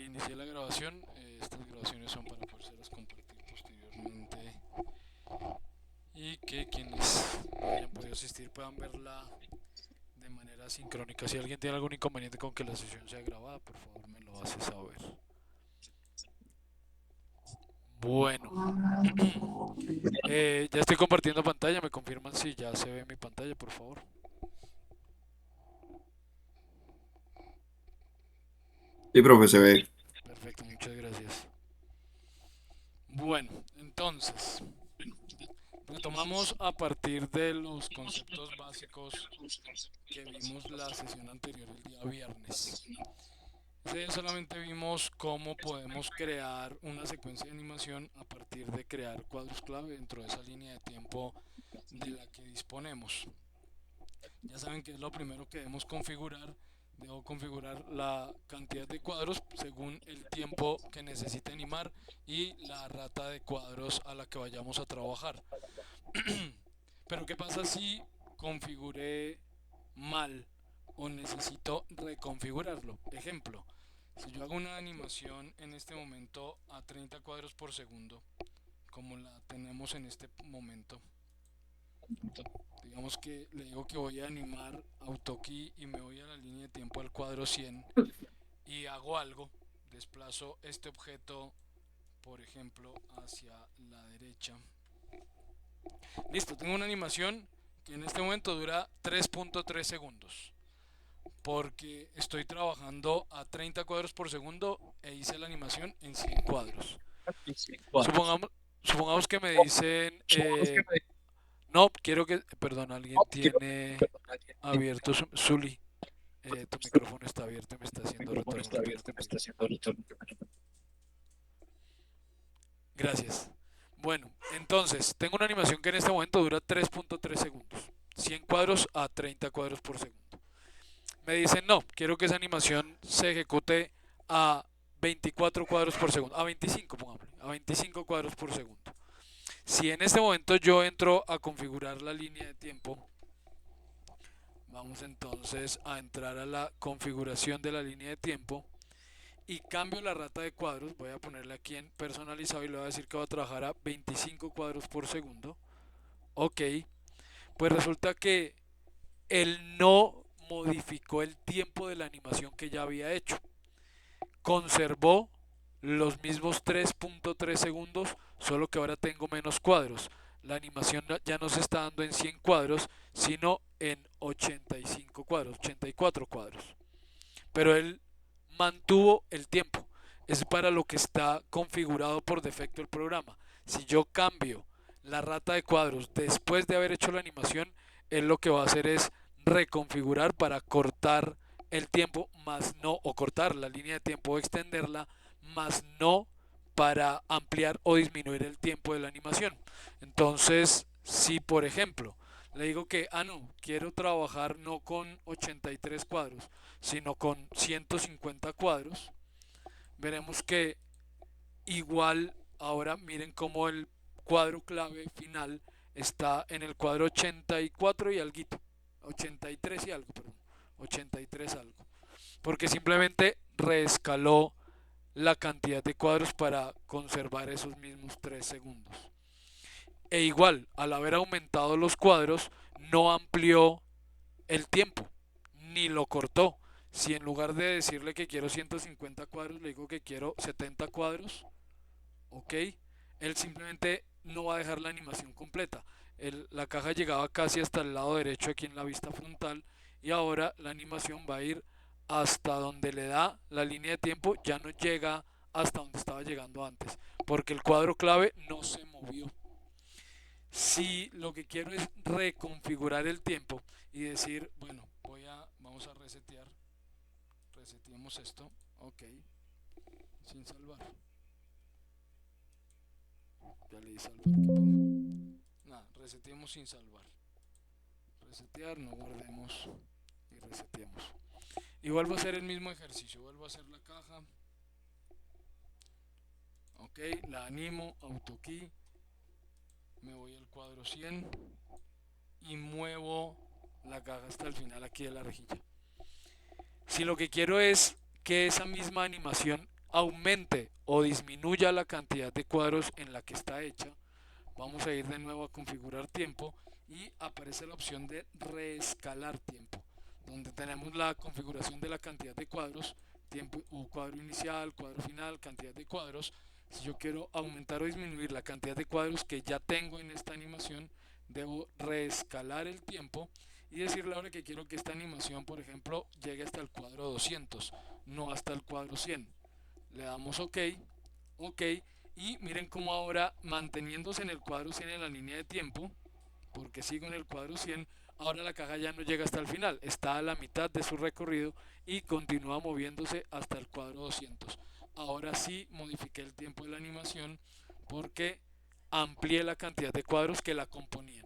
inicié la grabación. Estas grabaciones son para podérselas compartir posteriormente y que quienes no hayan podido asistir puedan verla de manera sincrónica. Si alguien tiene algún inconveniente con que la sesión sea grabada, por favor me lo hace saber. Bueno, ya estoy compartiendo pantalla. Me confirman si ya se ve mi pantalla, por favor. Sí, profe, se ve. Perfecto, muchas gracias. Bueno, entonces, retomamos a partir de los conceptos básicos que vimos la sesión anterior el día viernes. Ese día solamente vimos cómo podemos crear una secuencia de animación a partir de crear cuadros clave dentro de esa línea de tiempo de la que disponemos. Ya saben que es lo primero que debemos configurar. Debo configurar la cantidad de cuadros según el tiempo que necesite animar y la rata de cuadros a la que vayamos a trabajar. Pero ¿qué pasa si configuré mal o necesito reconfigurarlo? Ejemplo, si yo hago una animación en este momento a 30 cuadros por segundo, como la tenemos en este momento, digamos que le digo que voy a animar AutoKey y me voy a la línea de tiempo al cuadro 100 y hago algo, desplazo este objeto, por ejemplo, hacia la derecha. Listo, tengo una animación que en este momento dura 3.3 segundos. Porque estoy trabajando a 30 cuadros por segundo e hice la animación en 100 cuadros. Supongamos, supongamos que me dicen, no, quiero que, perdón, alguien tiene abierto Zully, tu micrófono está abierto y me está haciendo retorno, qué pena contigo. Gracias. Bueno, entonces, tengo una animación que en este momento dura 3.3 segundos. 100 cuadros a 30 cuadros por segundo. Me dicen, no, quiero que esa animación se ejecute a 24 cuadros por segundo, a 25, pongámosle, a 25 cuadros por segundo. Si en este momento yo entro a configurar la línea de tiempo, vamos entonces a entrar a la configuración de la línea de tiempo y cambio la rata de cuadros, voy a ponerle aquí en personalizado y le voy a decir que va a trabajar a 25 cuadros por segundo. Ok, pues resulta que él no modificó el tiempo de la animación que ya había hecho. Conservó los mismos 3.3 segundos, solo que ahora tengo menos cuadros. La animación ya no se está dando en 100 cuadros, sino en 85 cuadros, 84 cuadros. Pero él mantuvo el tiempo. Es para lo que está configurado por defecto el programa. Si yo cambio la rata de cuadros después de haber hecho la animación, él lo que va a hacer es reconfigurar para cortar el tiempo, más no, o cortar la línea de tiempo o extenderla, más no para ampliar o disminuir el tiempo de la animación. Entonces, si por ejemplo le digo que, no, quiero trabajar no con 83 cuadros, sino con 150 cuadros, veremos que igual ahora miren cómo el cuadro clave final está en el cuadro 84 y algo, 83 y algo, perdón, 83 algo, porque simplemente reescaló la cantidad de cuadros para conservar esos mismos 3 segundos. E igual, al haber aumentado los cuadros, no amplió el tiempo, ni lo cortó. Si en lugar de decirle que quiero 150 cuadros, le digo que quiero 70 cuadros, ok, él simplemente no va a dejar la animación completa. La caja llegaba casi hasta el lado derecho aquí en la vista frontal y ahora la animación va a ir hasta donde le da la línea de tiempo, ya no llega hasta donde estaba llegando antes, porque el cuadro clave no se movió. Si lo que quiero es reconfigurar el tiempo y decir, bueno, vamos a resetear, reseteemos esto, ok, sin salvar, ya le di salvar, qué pena. Nada, reseteemos sin salvar, resetear, no guardemos y reseteemos. Y vuelvo a hacer el mismo ejercicio, vuelvo a hacer la caja, ok, la animo, AutoKey, me voy al cuadro 100 y muevo la caja hasta el final aquí de la rejilla. Si lo que quiero es que esa misma animación aumente o disminuya la cantidad de cuadros en la que está hecha, vamos a ir de nuevo a configurar tiempo y aparece la opción de reescalar tiempo, donde tenemos la configuración de la cantidad de cuadros, tiempo o cuadro inicial, cuadro final, cantidad de cuadros. Si yo quiero aumentar o disminuir la cantidad de cuadros que ya tengo en esta animación, debo reescalar el tiempo y decirle ahora que quiero que esta animación, por ejemplo, llegue hasta el cuadro 200, no hasta el cuadro 100. Le damos OK, OK, y miren cómo ahora, manteniéndose en el cuadro 100 en la línea de tiempo, porque sigo en el cuadro 100, ahora la caja ya no llega hasta el final, está a la mitad de su recorrido y continúa moviéndose hasta el cuadro 200. Ahora sí modifiqué el tiempo de la animación porque amplié la cantidad de cuadros que la componían.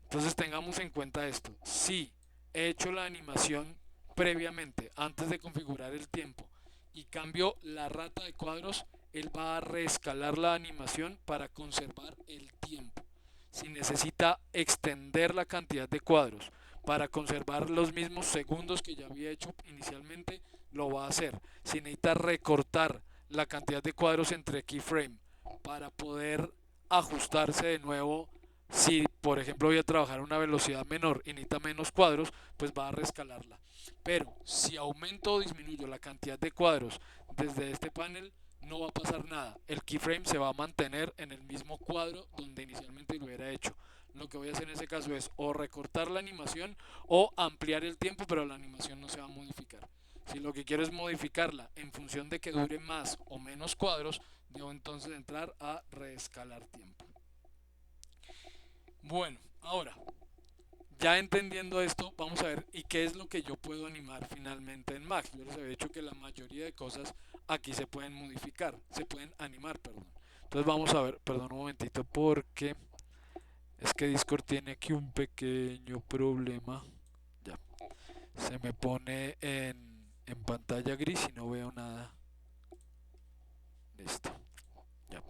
Entonces tengamos en cuenta esto. Si he hecho la animación previamente, antes de configurar el tiempo, y cambio la rata de cuadros, él va a reescalar la animación para conservar el tiempo. Si necesita extender la cantidad de cuadros para conservar los mismos segundos que ya había hecho inicialmente, lo va a hacer. Si necesita recortar la cantidad de cuadros entre keyframe para poder ajustarse de nuevo, si por ejemplo voy a trabajar a una velocidad menor y necesita menos cuadros, pues va a reescalarla. Pero si aumento o disminuyo la cantidad de cuadros desde este panel, no va a pasar nada. El keyframe se va a mantener en el mismo cuadro donde inicialmente lo hubiera hecho. Lo que voy a hacer en ese caso es o recortar la animación o ampliar el tiempo, pero la animación no se va a modificar. Si lo que quiero es modificarla en función de que dure más o menos cuadros, debo entonces entrar a reescalar tiempo. Bueno, ahora, ya entendiendo esto, vamos a ver y qué es lo que yo puedo animar finalmente en Max. Yo les había dicho que la mayoría de cosas aquí se pueden modificar, se pueden animar, perdón. Entonces vamos a ver, perdón un momentito porque es que Discord tiene aquí un pequeño problema. Ya, se me pone en pantalla gris y no veo nada. Listo, ya.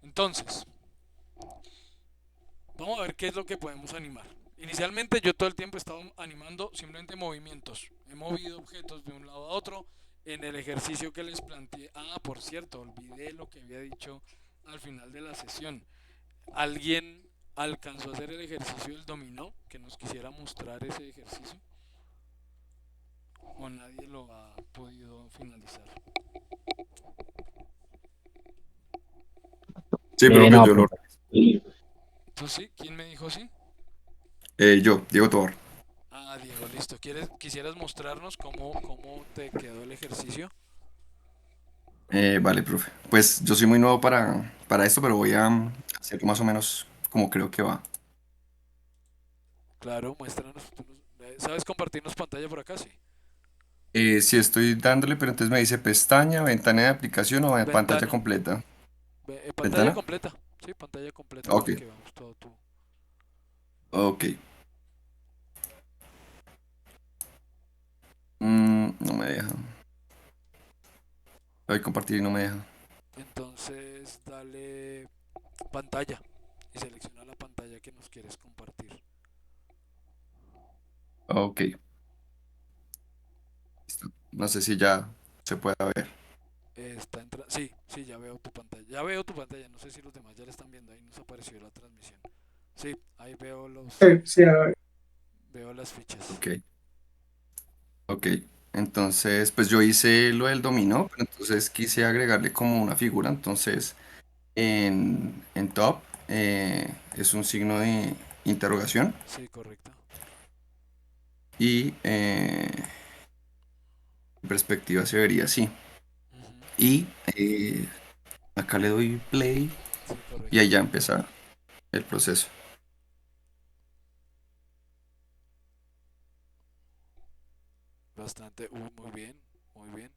Entonces, vamos a ver qué es lo que podemos animar. Inicialmente yo todo el tiempo he estado animando simplemente movimientos. He movido objetos de un lado a otro en el ejercicio que les planteé. Ah, por cierto, olvidé lo que había dicho al final de la sesión. ¿Alguien alcanzó a hacer el ejercicio del dominó? Que nos quisiera mostrar ese ejercicio. ¿O nadie lo ha podido finalizar? Sí, profe, No, yo lo... profe. ¿Tú sí? ¿Quién me dijo sí? yo, Diego Tobar. Ah, Diego, listo. ¿Quisieras mostrarnos cómo te quedó el ejercicio? Vale, profe. Pues yo soy muy nuevo para esto, pero voy a hacer más o menos como creo que va. Claro, muéstranos. ¿Sabes compartirnos pantalla por acá? Sí. Sí, estoy dándole, pero entonces me dice pestaña, ventana de aplicación o pantalla Ventana. completa. Pantalla ¿Ventana? completa. Sí, pantalla completa Ok, para que veamos todo tú. ok. No me deja. Voy a compartir y no me deja. Entonces, dale pantalla y selecciona la pantalla que nos quieres compartir. Ok, listo. No sé si ya se puede ver. Sí, sí, ya veo tu pantalla. Ya veo tu pantalla. No sé si los demás ya la están viendo. Ahí nos apareció la transmisión. Sí, ahí Sí, a ver. veo las fichas. Ok, ok. Entonces, pues yo hice lo del dominó, pero entonces quise agregarle como una figura. Entonces, en top es un signo de interrogación Sí, correcto. y en perspectiva se vería así. Ujú. Y acá le doy play Sí, y ahí correcto. ya empieza el proceso. Bastante. Muy bien. Muy bien.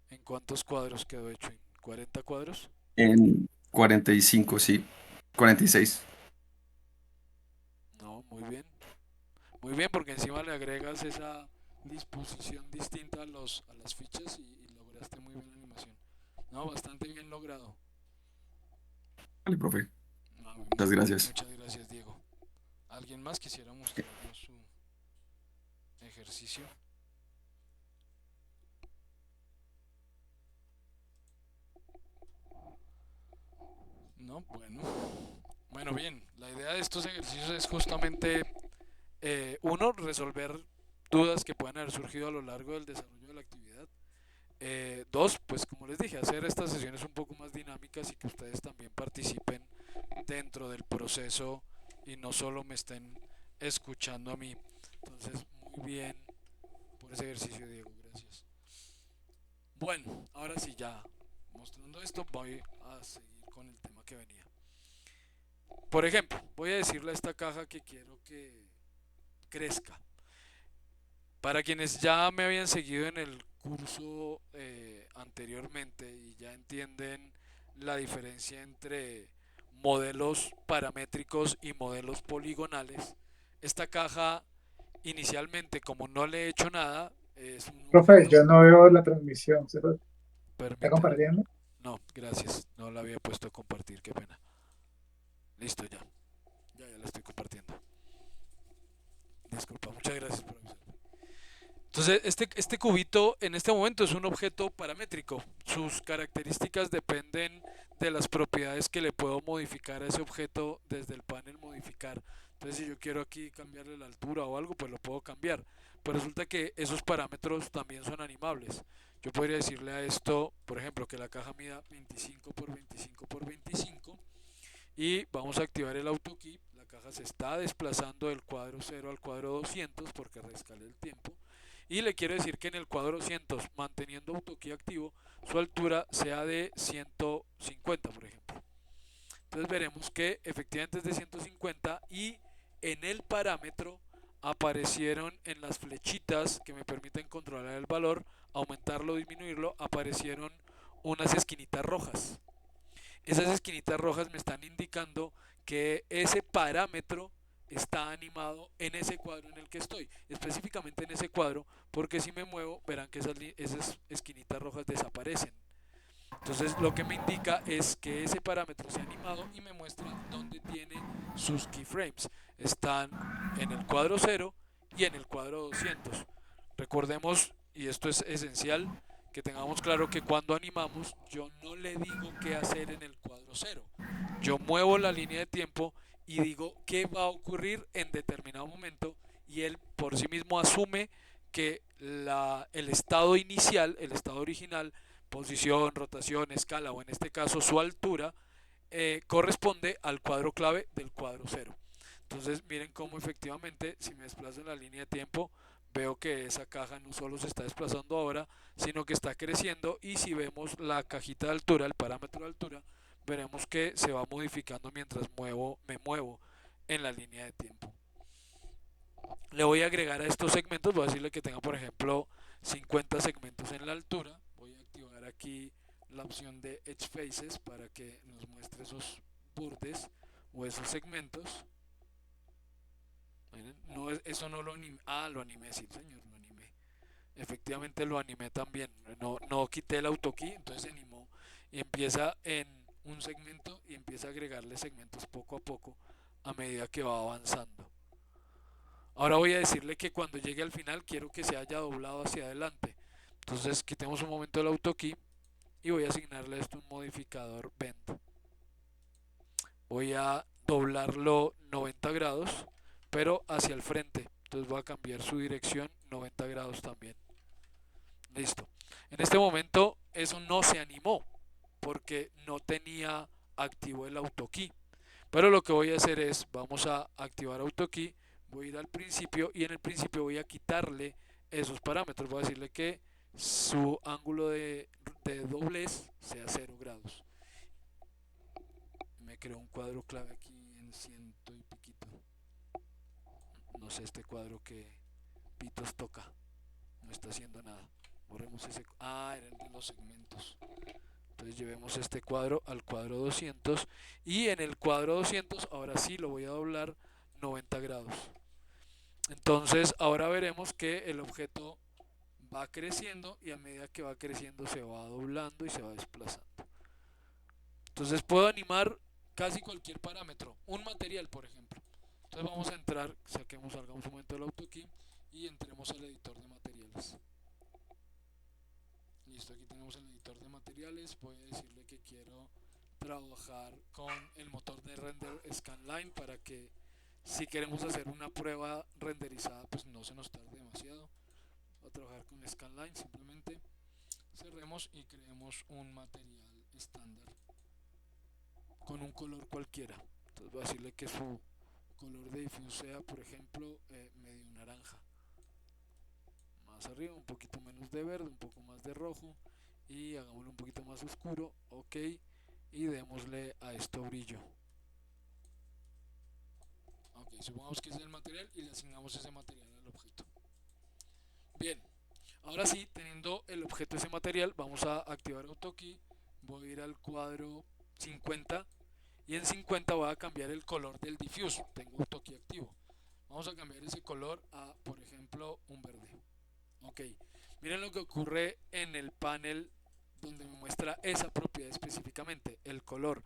¿En cuántos cuadros quedó hecho? ¿En 40 cuadros? En 45 sí, 46. No, muy bien. Muy bien, porque encima le agregas esa disposición distinta a las fichas y lograste muy bien la animación. No, bastante bien logrado. Vale, profe. No, Muchas gracias. muchas gracias, Diego. ¿Alguien más quisiera mostrarnos su ejercicio? ¿no? Bueno, bien, la idea de estos ejercicios es justamente, uno, resolver dudas que puedan haber surgido a lo largo del desarrollo de la actividad. Dos, pues como les dije, hacer estas sesiones un poco más dinámicas y que ustedes también participen dentro del proceso y no solo me estén escuchando a mí. Entonces, muy bien por ese ejercicio, Diego, gracias. Bueno, ahora sí, ya mostrando esto, voy a seguir con el tema que venía. Por ejemplo, voy a decirle a esta caja que quiero que crezca. Para quienes ya me habían seguido en el curso anteriormente y ya entienden la diferencia entre modelos paramétricos y modelos poligonales, esta caja inicialmente, como no le he hecho nada, es un Profe, objeto. yo no veo la transmisión. ¿Se lo está Permítame. compartiendo? No, gracias. No la había puesto a compartir, qué pena. Listo, ya. Ya la estoy compartiendo. Disculpa, muchas gracias por avisarme. Entonces, este cubito en este momento es un objeto paramétrico. Sus características dependen de las propiedades que le puedo modificar a ese objeto desde el panel modificar. Entonces, si yo quiero aquí cambiarle la altura o algo, pues lo puedo cambiar. Pero resulta que esos parámetros también son animables. Yo podría decirle a esto, por ejemplo, que la caja mida 25 por 25 por 25 y vamos a activar el AutoKey. La caja se está desplazando del cuadro 0 al cuadro 200 porque rescalé el tiempo. Y le quiero decir que en el cuadro 200, manteniendo AutoKey activo, su altura sea de 150, por ejemplo. Entonces veremos que efectivamente es de 150 y en el parámetro aparecieron en las flechitas que me permiten controlar el valor, aumentarlo o disminuirlo, aparecieron unas esquinitas rojas. Esas esquinitas rojas me están indicando que ese parámetro está animado en ese cuadro en el que estoy, específicamente en ese cuadro, porque si me muevo verán que esas esquinitas rojas desaparecen. Entonces lo que me indica es que ese parámetro se ha animado y me muestra dónde tiene sus keyframes. Están en el cuadro 0 y en el cuadro 200. Recordemos, y esto es esencial, que tengamos claro que cuando animamos yo no le digo qué hacer en el cuadro 0. Yo muevo la línea de tiempo y digo qué va a ocurrir en determinado momento y él por sí mismo asume que el estado inicial, el estado original, posición, rotación, escala o en este caso su altura, corresponde al cuadro clave del cuadro 0. Entonces miren cómo efectivamente si me desplazo en la línea de tiempo veo que esa caja no solo se está desplazando ahora, sino que está creciendo y si vemos la cajita de altura, el parámetro de altura, veremos que se va modificando mientras me muevo en la línea de tiempo. Le voy a agregar a estos segmentos, voy a decirle que tenga por ejemplo 50 segmentos en la altura. Voy a activar aquí la opción de Edge Faces para que nos muestre esos bordes o esos segmentos. Miren, no, eso no lo animé. Ah, lo animé, sí, señor, lo animé. Efectivamente lo animé también. No quité el AutoKey, entonces se animó y empieza en un segmento y empieza a agregarle segmentos poco a poco a medida que va avanzando. Ahora voy a decirle que cuando llegue al final quiero que se haya doblado hacia adelante. Entonces quitemos un momento el AutoKey y voy a asignarle a esto un modificador Bend. Voy a doblarlo 90 grados, pero hacia el frente. Entonces voy a cambiar su dirección 90 grados también. Listo. En este momento eso no se animó porque no tenía activo el AutoKey. Pero lo que voy a hacer es, vamos a activar AutoKey, voy a ir al principio y en el principio voy a quitarle esos parámetros. Voy a decirle que su ángulo de doblez sea 0 grados. Me creo un cuadro clave aquí en ciento y piquito. No sé este cuadro que pitos toca. No está haciendo nada. Borremos ese. Ah, era el de los segmentos. Entonces llevemos este cuadro al cuadro 200 y en el cuadro 200 ahora sí lo voy a doblar 90 grados. Entonces ahora veremos que el objeto va creciendo y a medida que va creciendo se va doblando y se va desplazando. Entonces puedo animar casi cualquier parámetro, un material por ejemplo. Entonces vamos a entrar, salgamos un momento del AutoKey y entremos al editor de materiales. Listo, aquí tenemos el editor de materiales. Voy a decirle que quiero trabajar con el motor de render Scanline para que si queremos hacer una prueba renderizada pues no se nos tarde demasiado. Voy a trabajar con Scanline, simplemente cerremos y creemos un material estándar con un color cualquiera. Entonces voy a decirle que su color de diffuse sea, por ejemplo, medio naranja. Más arriba, un poquito menos de verde, un poco más de rojo. Y hagámoslo un poquito más oscuro. Ok. Y démosle a esto brillo. Ok, supongamos que ese es el material y le asignamos ese material al objeto. Bien. Ahora sí, teniendo el objeto ese material, vamos a activar AutoKey. Voy a ir al cuadro 50 y en 50 voy a cambiar el color del diffuse. Tengo AutoKey activo. Vamos a cambiar ese color a, por ejemplo, un verde. Ok, miren lo que ocurre en el panel donde me muestra esa propiedad específicamente, el color.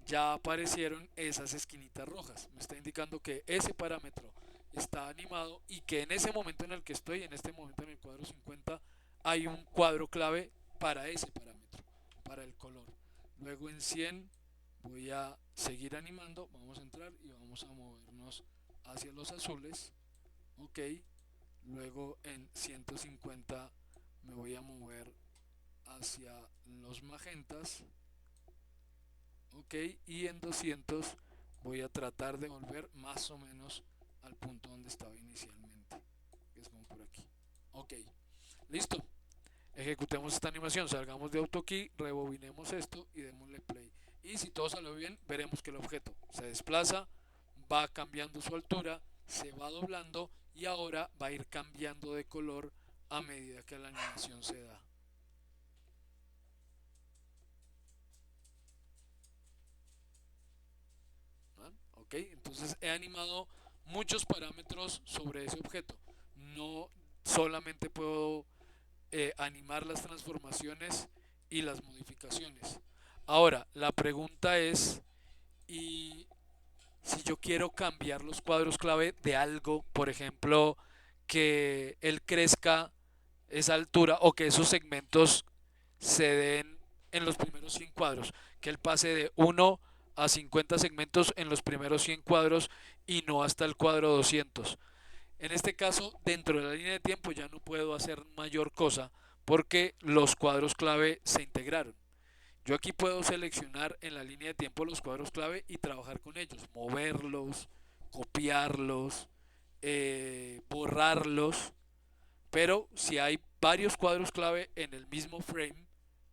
Ya aparecieron esas esquinitas rojas. Me está indicando que ese parámetro está animado y que en ese momento en el que estoy, en este momento en el cuadro 50, hay un cuadro clave para ese parámetro, para el color. Luego en 100 voy a seguir animando, vamos a entrar y vamos a movernos hacia los azules. Ok, luego en 150 me voy a mover hacia los magentas. Ok, y en 200 voy a tratar de volver más o menos al punto donde estaba inicialmente, que es como por aquí. Ok, listo. Ejecutemos esta animación, salgamos de AutoKey, rebobinemos esto y démosle play. Y si todo salió bien, veremos que el objeto se desplaza, va cambiando su altura, se va doblando y ahora va a ir cambiando de color a medida que la animación se da. ¿Ah? Ok, entonces he animado muchos parámetros sobre ese objeto. No solamente puedo animar las transformaciones y las modificaciones. Ahora, la pregunta es, ¿y si yo quiero cambiar los cuadros clave de algo, por ejemplo, que él crezca esa altura o que esos segmentos se den en los primeros 100 cuadros, que él pase de 1 a 50 segmentos en los primeros 100 cuadros y no hasta el cuadro 200? En este caso, dentro de la línea de tiempo ya no puedo hacer mayor cosa porque los cuadros clave se integraron. Yo aquí puedo seleccionar en la línea de tiempo los cuadros clave y trabajar con ellos, moverlos, copiarlos, borrarlos, pero si hay varios cuadros clave en el mismo frame,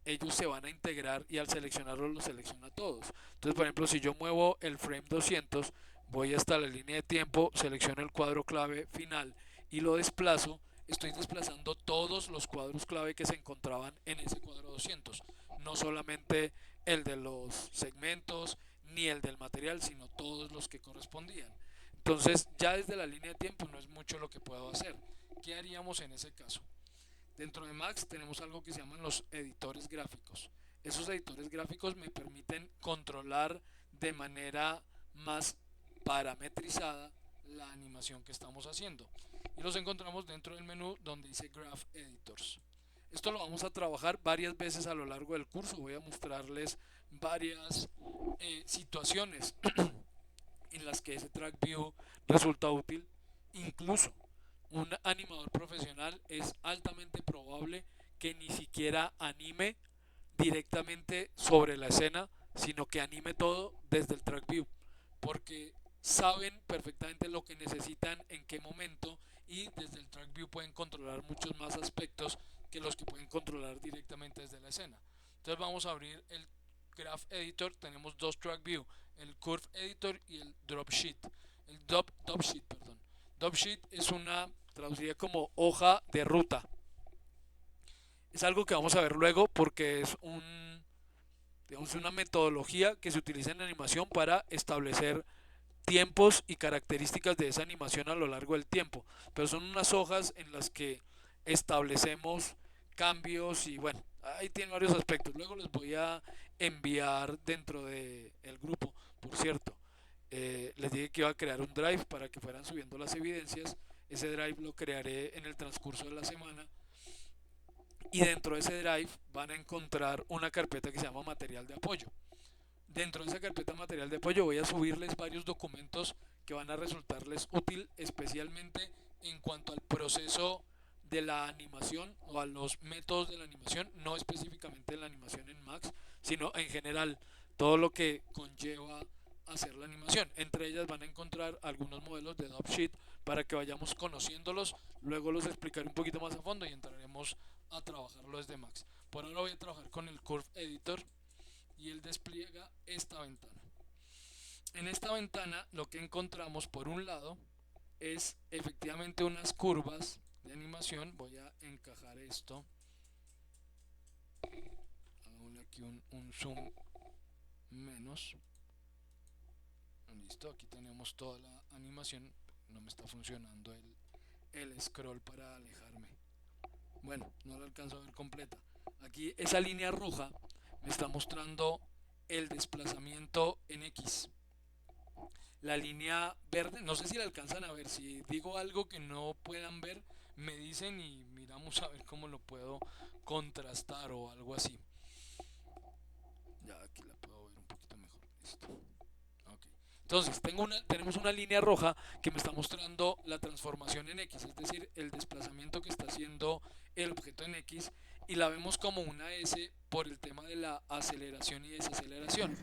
ellos se van a integrar y al seleccionarlos los selecciona todos. Entonces, por ejemplo, si yo muevo el frame 200, voy hasta la línea de tiempo, selecciono el cuadro clave final y lo desplazo, estoy desplazando todos los cuadros clave que se encontraban en ese cuadro 200, no solamente el de los segmentos ni el del material, sino todos los que correspondían. Entonces, ya desde la línea de tiempo no es mucho lo que puedo hacer. ¿Qué haríamos en ese caso? Dentro de Max tenemos algo que se llaman los editores gráficos. Esos editores gráficos me permiten controlar de manera más parametrizada la animación que estamos haciendo. Y los encontramos dentro del menú donde dice Graph Editors. Esto lo vamos a trabajar varias veces a lo largo del curso. Voy a mostrarles varias situaciones en las que ese track view resulta útil. Incluso un animador profesional es altamente probable que ni siquiera anime directamente sobre la escena, sino que anime todo desde el track view, porque saben perfectamente lo que necesitan, en qué momento, y desde el track view pueden controlar muchos más aspectos que los que pueden controlar directamente desde la escena. Entonces vamos a abrir el Graph Editor. Tenemos dos track view, el Curve Editor y el Drop Sheet. El Drop Sheet, perdón. Drop Sheet es una traducida como hoja de ruta. Es algo que vamos a ver luego porque es digamos, una metodología que se utiliza en animación para establecer tiempos y características de esa animación a lo largo del tiempo. Pero son unas hojas en las que establecemos cambios y bueno, ahí tiene varios aspectos. Luego les voy a enviar dentro del grupo, por cierto. Les dije que iba a crear un drive para que fueran subiendo las evidencias. Ese drive lo crearé en el transcurso de la semana y dentro de ese drive van a encontrar una carpeta que se llama material de apoyo. Dentro de esa carpeta material de apoyo voy a subirles varios documentos que van a resultarles útil, especialmente en cuanto al proceso de la animación o a los métodos de la animación, no específicamente de la animación en Max, sino en general todo lo que conlleva hacer la animación. Entre ellas van a encontrar algunos modelos de Dovesheet para que vayamos conociéndolos, luego los explicaré un poquito más a fondo y entraremos a trabajarlo desde Max. Por ahora voy a trabajar con el Curve Editor y él despliega esta ventana. En esta ventana lo que encontramos por un lado es efectivamente unas curvas de animación. Voy a encajar esto, hagámosle aquí un zoom menos. Listo, aquí tenemos toda la animación. No me está funcionando el scroll para alejarme. Bueno, no la alcanzo a ver completa. Aquí esa línea roja me está mostrando el desplazamiento en X. La línea verde, no sé si la alcanzan a ver. Si digo algo que no puedan ver, me dicen y miramos a ver cómo lo puedo contrastar o algo así. Ya aquí la puedo ver un poquito mejor. Listo. Okay. Entonces, tenemos una línea roja que me está mostrando la transformación en X, es decir, el desplazamiento que está haciendo el objeto en X, y la vemos como una S por el tema de la aceleración y desaceleración.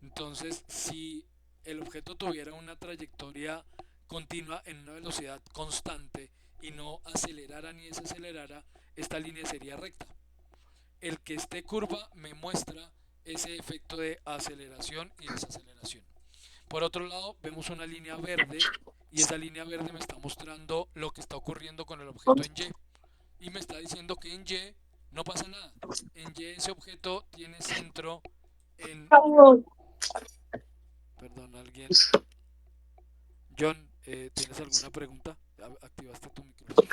Entonces, si el objeto tuviera una trayectoria continua en una velocidad constante y no acelerara ni desacelerara, esta línea sería recta. El que esté curva me muestra ese efecto de aceleración y desaceleración. Por otro lado, vemos una línea verde y esa línea verde me está mostrando lo que está ocurriendo con el objeto en Y me está diciendo que en Y no pasa nada. En Y ese objeto tiene centro en... Perdón, alguien. John, ¿tienes alguna pregunta? ¿Activaste tu micrófono?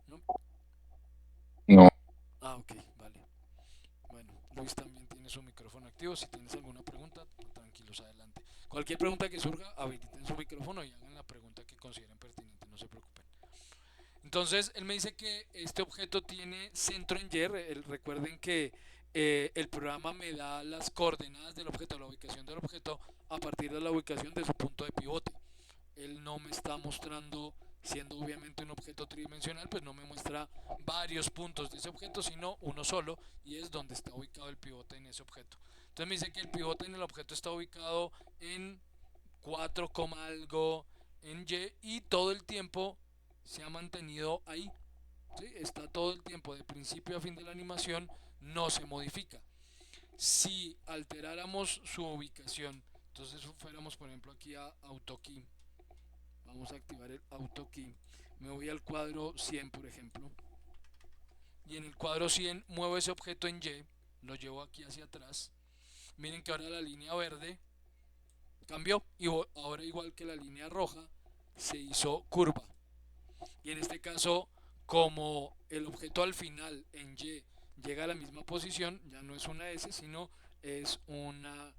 ¿No? No, Ah, ok, vale. Bueno, Luis también tiene su micrófono activo. Si tienes alguna pregunta, tranquilos, adelante. Cualquier pregunta que surja, habiliten su micrófono y hagan la pregunta que consideren pertinente, no se preocupen. Entonces, él me dice que este objeto tiene centro en Y. Recuerden que el programa me da las coordenadas del objeto, la ubicación del objeto, a partir de la ubicación de su punto de pivote. Él no me está mostrando, siendo obviamente un objeto tridimensional, pues no me muestra varios puntos de ese objeto, sino uno solo, y es donde está ubicado el pivote en ese objeto. Entonces me dice que el pivote en el objeto está ubicado en 4, algo en Y, y todo el tiempo se ha mantenido ahí. ¿Sí? Está todo el tiempo, de principio a fin de la animación, no se modifica. Si alteráramos su ubicación, entonces fuéramos por ejemplo aquí a AutoKey, vamos a activar el AutoKey, me voy al cuadro 100 por ejemplo, y en el cuadro 100 muevo ese objeto en Y, lo llevo aquí hacia atrás. Miren que ahora la línea verde cambió y ahora, igual que la línea roja, se hizo curva. Y en este caso, como el objeto al final en Y llega a la misma posición, ya no es una S, sino es una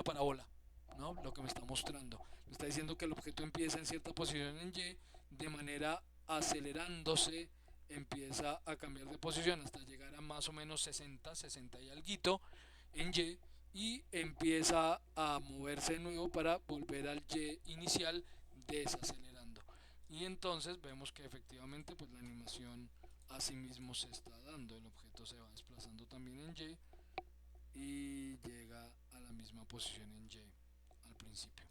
parábola, ¿no? Lo que me está mostrando. Me está diciendo que el objeto empieza en cierta posición en Y, de manera acelerándose, empieza a cambiar de posición hasta llegar a más o menos 60, 60 y alguito en y empieza a moverse de nuevo para volver al Y inicial, desacelerando. Y entonces vemos que efectivamente pues la animación así mismo se está dando. El objeto se va desplazando también en y llega a la misma posición en Y al principio.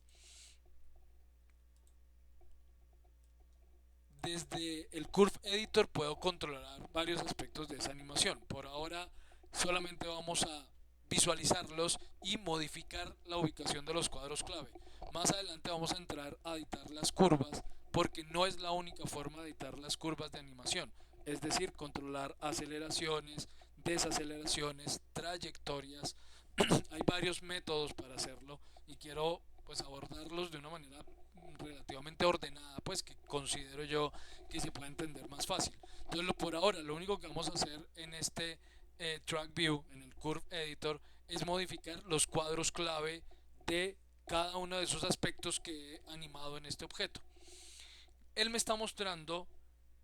Desde el Curve Editor puedo controlar varios aspectos de esa animación. Por ahora solamente vamos a visualizarlos y modificar la ubicación de los cuadros clave. Más adelante vamos a entrar a editar las curvas, porque no es la única forma de editar las curvas de animación. Es decir, controlar aceleraciones, desaceleraciones, trayectorias. Hay varios métodos para hacerlo y quiero pues abordarlos de una manera relativamente ordenada, pues que considero yo que se puede entender más fácil. Entonces, por ahora, lo único que vamos a hacer en este Track View, en el Curve Editor, es modificar los cuadros clave de cada uno de esos aspectos que he animado en este objeto. Él me está mostrando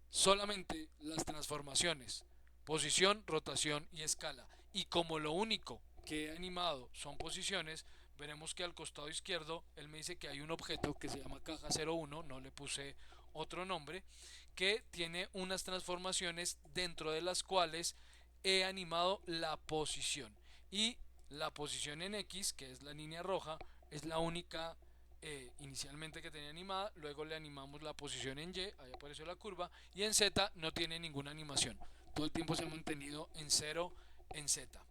solamente las transformaciones, posición, rotación y escala, Y como lo único que he animado son posiciones, veremos que al costado izquierdo él me dice que hay un objeto que se llama caja 01, no le puse otro nombre, que tiene unas transformaciones dentro de las cuales he animado la posición. Y la posición en X, que es la línea roja, es la única inicialmente que tenía animada. Luego le animamos la posición en Y, ahí apareció la curva, y en Z no tiene ninguna animación. Todo el tiempo se ha mantenido en 0 en Z.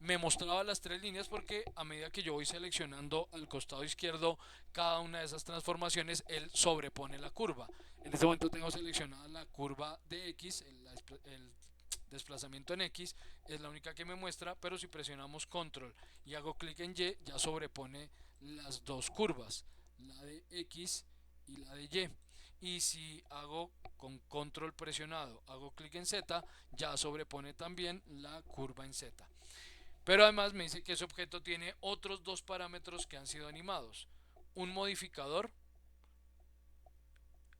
Me mostraba las tres líneas porque a medida que yo voy seleccionando al costado izquierdo cada una de esas transformaciones, él sobrepone la curva. En este momento tengo seleccionada la curva de X, el desplazamiento en X es la única que me muestra, pero si presionamos control y hago clic en Y, ya sobrepone las dos curvas, la de X y la de Y. Y si hago con control presionado, hago clic en Z, ya sobrepone también la curva en Z. Pero además me dice que ese objeto tiene otros dos parámetros que han sido animados. Un modificador,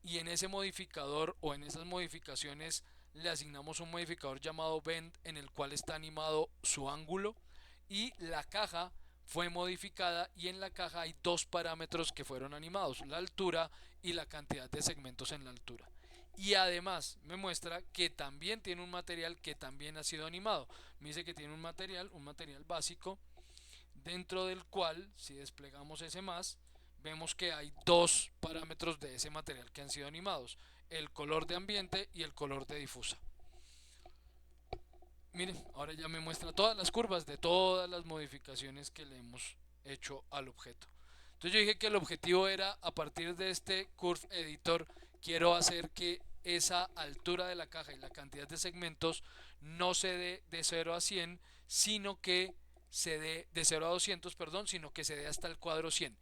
y en ese modificador o en esas modificaciones le asignamos un modificador llamado bend en el cual está animado su ángulo, y la caja fue modificada y en la caja hay dos parámetros que fueron animados, la altura y la cantidad de segmentos en la altura. Y además me muestra que también tiene un material que también ha sido animado. Me dice que tiene un material básico, dentro del cual si desplegamos ese más, vemos que hay dos parámetros de ese material que han sido animados, el color de ambiente y el color de difusa. Miren, ahora ya me muestra todas las curvas de todas las modificaciones que le hemos hecho al objeto. Entonces yo dije que el objetivo era, a partir de este Curve Editor, quiero hacer que esa altura de la caja y la cantidad de segmentos no se dé de 0 a 100, sino que se dé de 0 a 200, perdón, sino que se dé hasta el cuadro 100.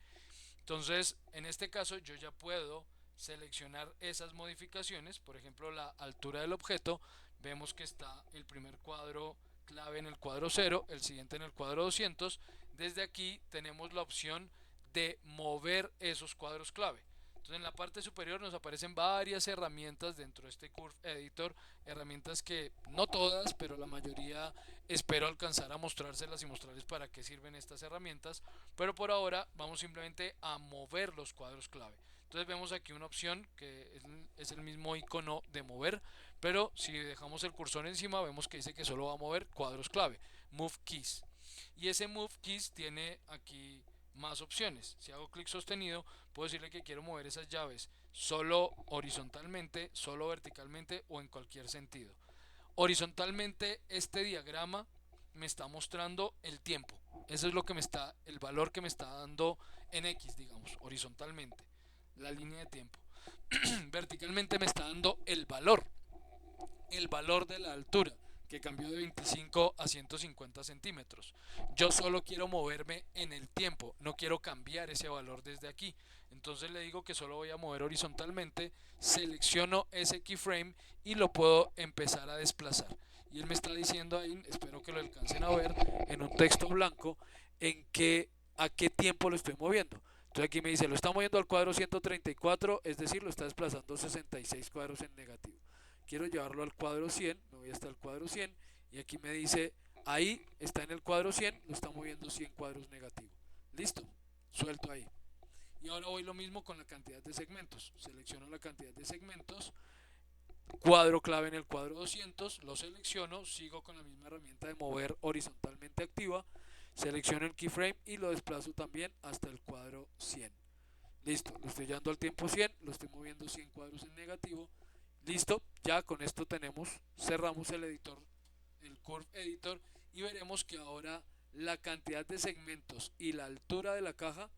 Entonces, en este caso yo ya puedo seleccionar esas modificaciones, por ejemplo la altura del objeto, vemos que está el primer cuadro clave en el cuadro 0, el siguiente en el cuadro 200, desde aquí tenemos la opción de mover esos cuadros clave. Entonces en la parte superior nos aparecen varias herramientas dentro de este Curve Editor, herramientas que no todas, pero la mayoría espero alcanzar a mostrárselas y mostrarles para qué sirven estas herramientas, pero por ahora vamos simplemente a mover los cuadros clave. Entonces vemos aquí una opción que es el mismo icono de mover, pero si dejamos el cursor encima vemos que dice que solo va a mover cuadros clave, Move Keys. Y ese Move Keys tiene aquí más opciones. Si hago clic sostenido, puedo decirle que quiero mover esas llaves solo horizontalmente, solo verticalmente o en cualquier sentido. Horizontalmente, este diagrama me está mostrando el tiempo. Eso es lo que me está, el valor que me está dando en X, digamos, horizontalmente, la línea de tiempo. Verticalmente me está dando el valor de la altura, que cambió de 25 a 150 centímetros. Yo solo quiero moverme en el tiempo, no quiero cambiar ese valor desde aquí. Entonces le digo que solo voy a mover horizontalmente, selecciono ese keyframe y lo puedo empezar a desplazar. Y él me está diciendo ahí, espero que lo alcancen a ver, en un texto blanco, a qué tiempo lo estoy moviendo. Entonces aquí me dice, lo está moviendo al cuadro 134, es decir, lo está desplazando 66 cuadros en negativo. Quiero llevarlo al cuadro 100, me voy hasta el cuadro 100 y aquí me dice, ahí está en el cuadro 100, lo está moviendo 100 cuadros negativo. Listo, suelto ahí. Y ahora voy lo mismo con la cantidad de segmentos. Selecciono la cantidad de segmentos, cuadro clave en el cuadro 200, lo selecciono, sigo con la misma herramienta de mover horizontalmente activa, selecciono el keyframe y lo desplazo también hasta el cuadro 100. Listo, lo estoy llevando al tiempo 100, lo estoy moviendo 100 cuadros en negativo. Listo, ya con esto cerramos el editor, el Curve Editor, y veremos que ahora la cantidad de segmentos y la altura de la caja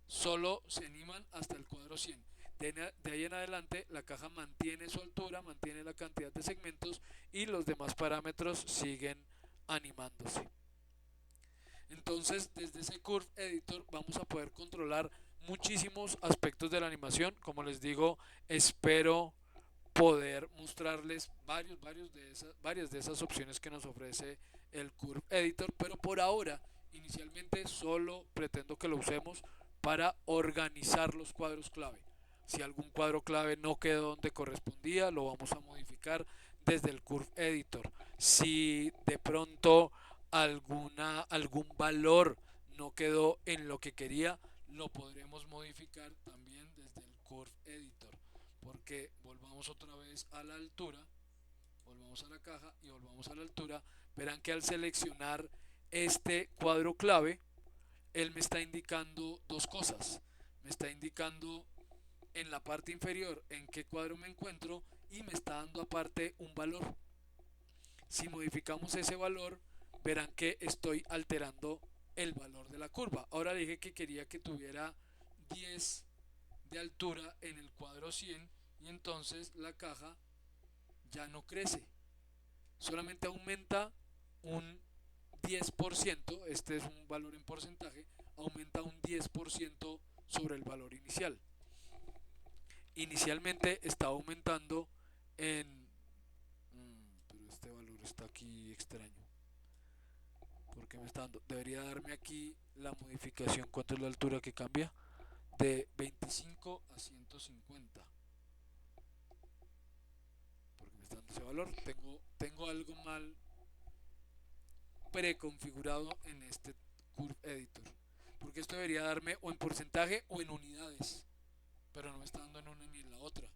solo se animan hasta el cuadro 100. De ahí en adelante la caja mantiene su altura, mantiene la cantidad de segmentos y los demás parámetros siguen animándose. Entonces desde ese Curve Editor vamos a poder controlar muchísimos aspectos de la animación. Como les digo, espero poder mostrarles varias de esas opciones que nos ofrece el Curve Editor, pero por ahora inicialmente solo pretendo que lo usemos para organizar los cuadros clave. Si algún cuadro clave no quedó donde correspondía, lo vamos a modificar desde el Curve Editor. Si de pronto algún valor no quedó en lo que quería, lo podremos modificar también desde el Curve Editor. Porque volvamos otra vez a la altura, volvamos a la caja y volvamos a la altura. Verán que al seleccionar este cuadro clave, él me está indicando dos cosas. Me está indicando en la parte inferior en qué cuadro me encuentro y me está dando aparte un valor. Si modificamos ese valor, verán que estoy alterando el valor de la curva. Ahora dije que quería que tuviera 10 de altura en el cuadro 100 y entonces la caja ya no crece, solamente aumenta un 10%, este es un valor en porcentaje, aumenta un 10% sobre el valor inicial. Inicialmente está aumentando en... pero este valor está aquí extraño. ¿Por qué me está dando? Debería darme aquí la modificación. ¿Cuánto es la altura que cambia? De 25 a 150. Porque me está dando ese valor. Tengo algo mal preconfigurado en este Curve Editor. Porque esto debería darme o en porcentaje o en unidades. Pero no me está dando en una ni en la otra.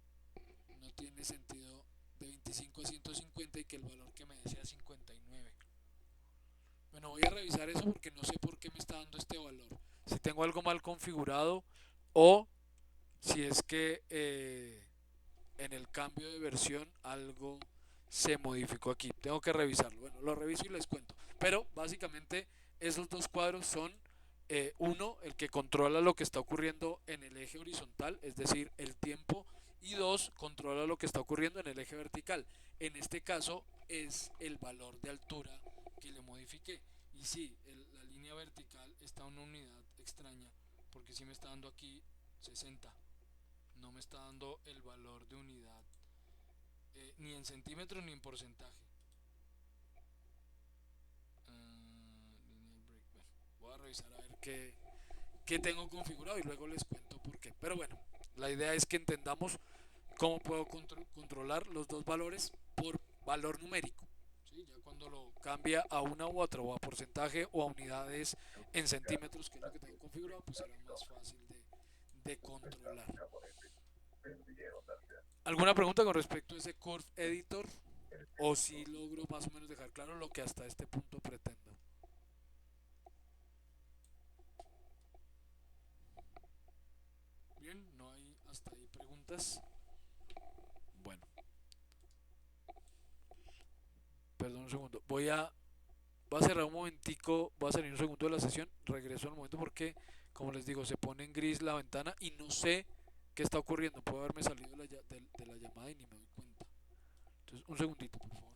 No tiene sentido de 25 a 150 y que el valor que me decía 59. Bueno, voy a revisar eso porque no sé por qué me está dando este valor. Si tengo algo mal configurado o si es que en el cambio de versión algo se modificó aquí. Tengo que revisarlo. Bueno, lo reviso y les cuento. Pero básicamente esos dos cuadros son uno, el que controla lo que está ocurriendo en el eje horizontal, es decir, el tiempo, y dos, controla lo que está ocurriendo en el eje vertical. En este caso es el valor de altura que le modifiqué. Y sí, la línea vertical está en una unidad extraña, porque sí me está dando aquí 60. No me está dando el valor de unidad, ni en centímetros ni en porcentaje. Bueno, voy a revisar a ver qué tengo configurado y luego les cuento por qué. Pero bueno, la idea es que entendamos cómo puedo controlar los dos valores por valor numérico. ¿Sí? Ya cuando lo cambia a una u otra, o a porcentaje o a unidades en centímetros, que es lo que tengo configurado, pues será más fácil de controlar. ¿Alguna pregunta con respecto a ese Curve Editor? ¿O si logro más o menos dejar claro lo que hasta este punto pretendo? Bien, no hay hasta ahí preguntas. Bueno, perdón un segundo. Voy a cerrar un momentico, voy a salir un segundo de la sesión, regreso al momento porque, como les digo, se pone en gris la ventana y no sé qué está ocurriendo. Puedo haberme salido de la llamada y ni me doy cuenta. Entonces, un segundito, por favor.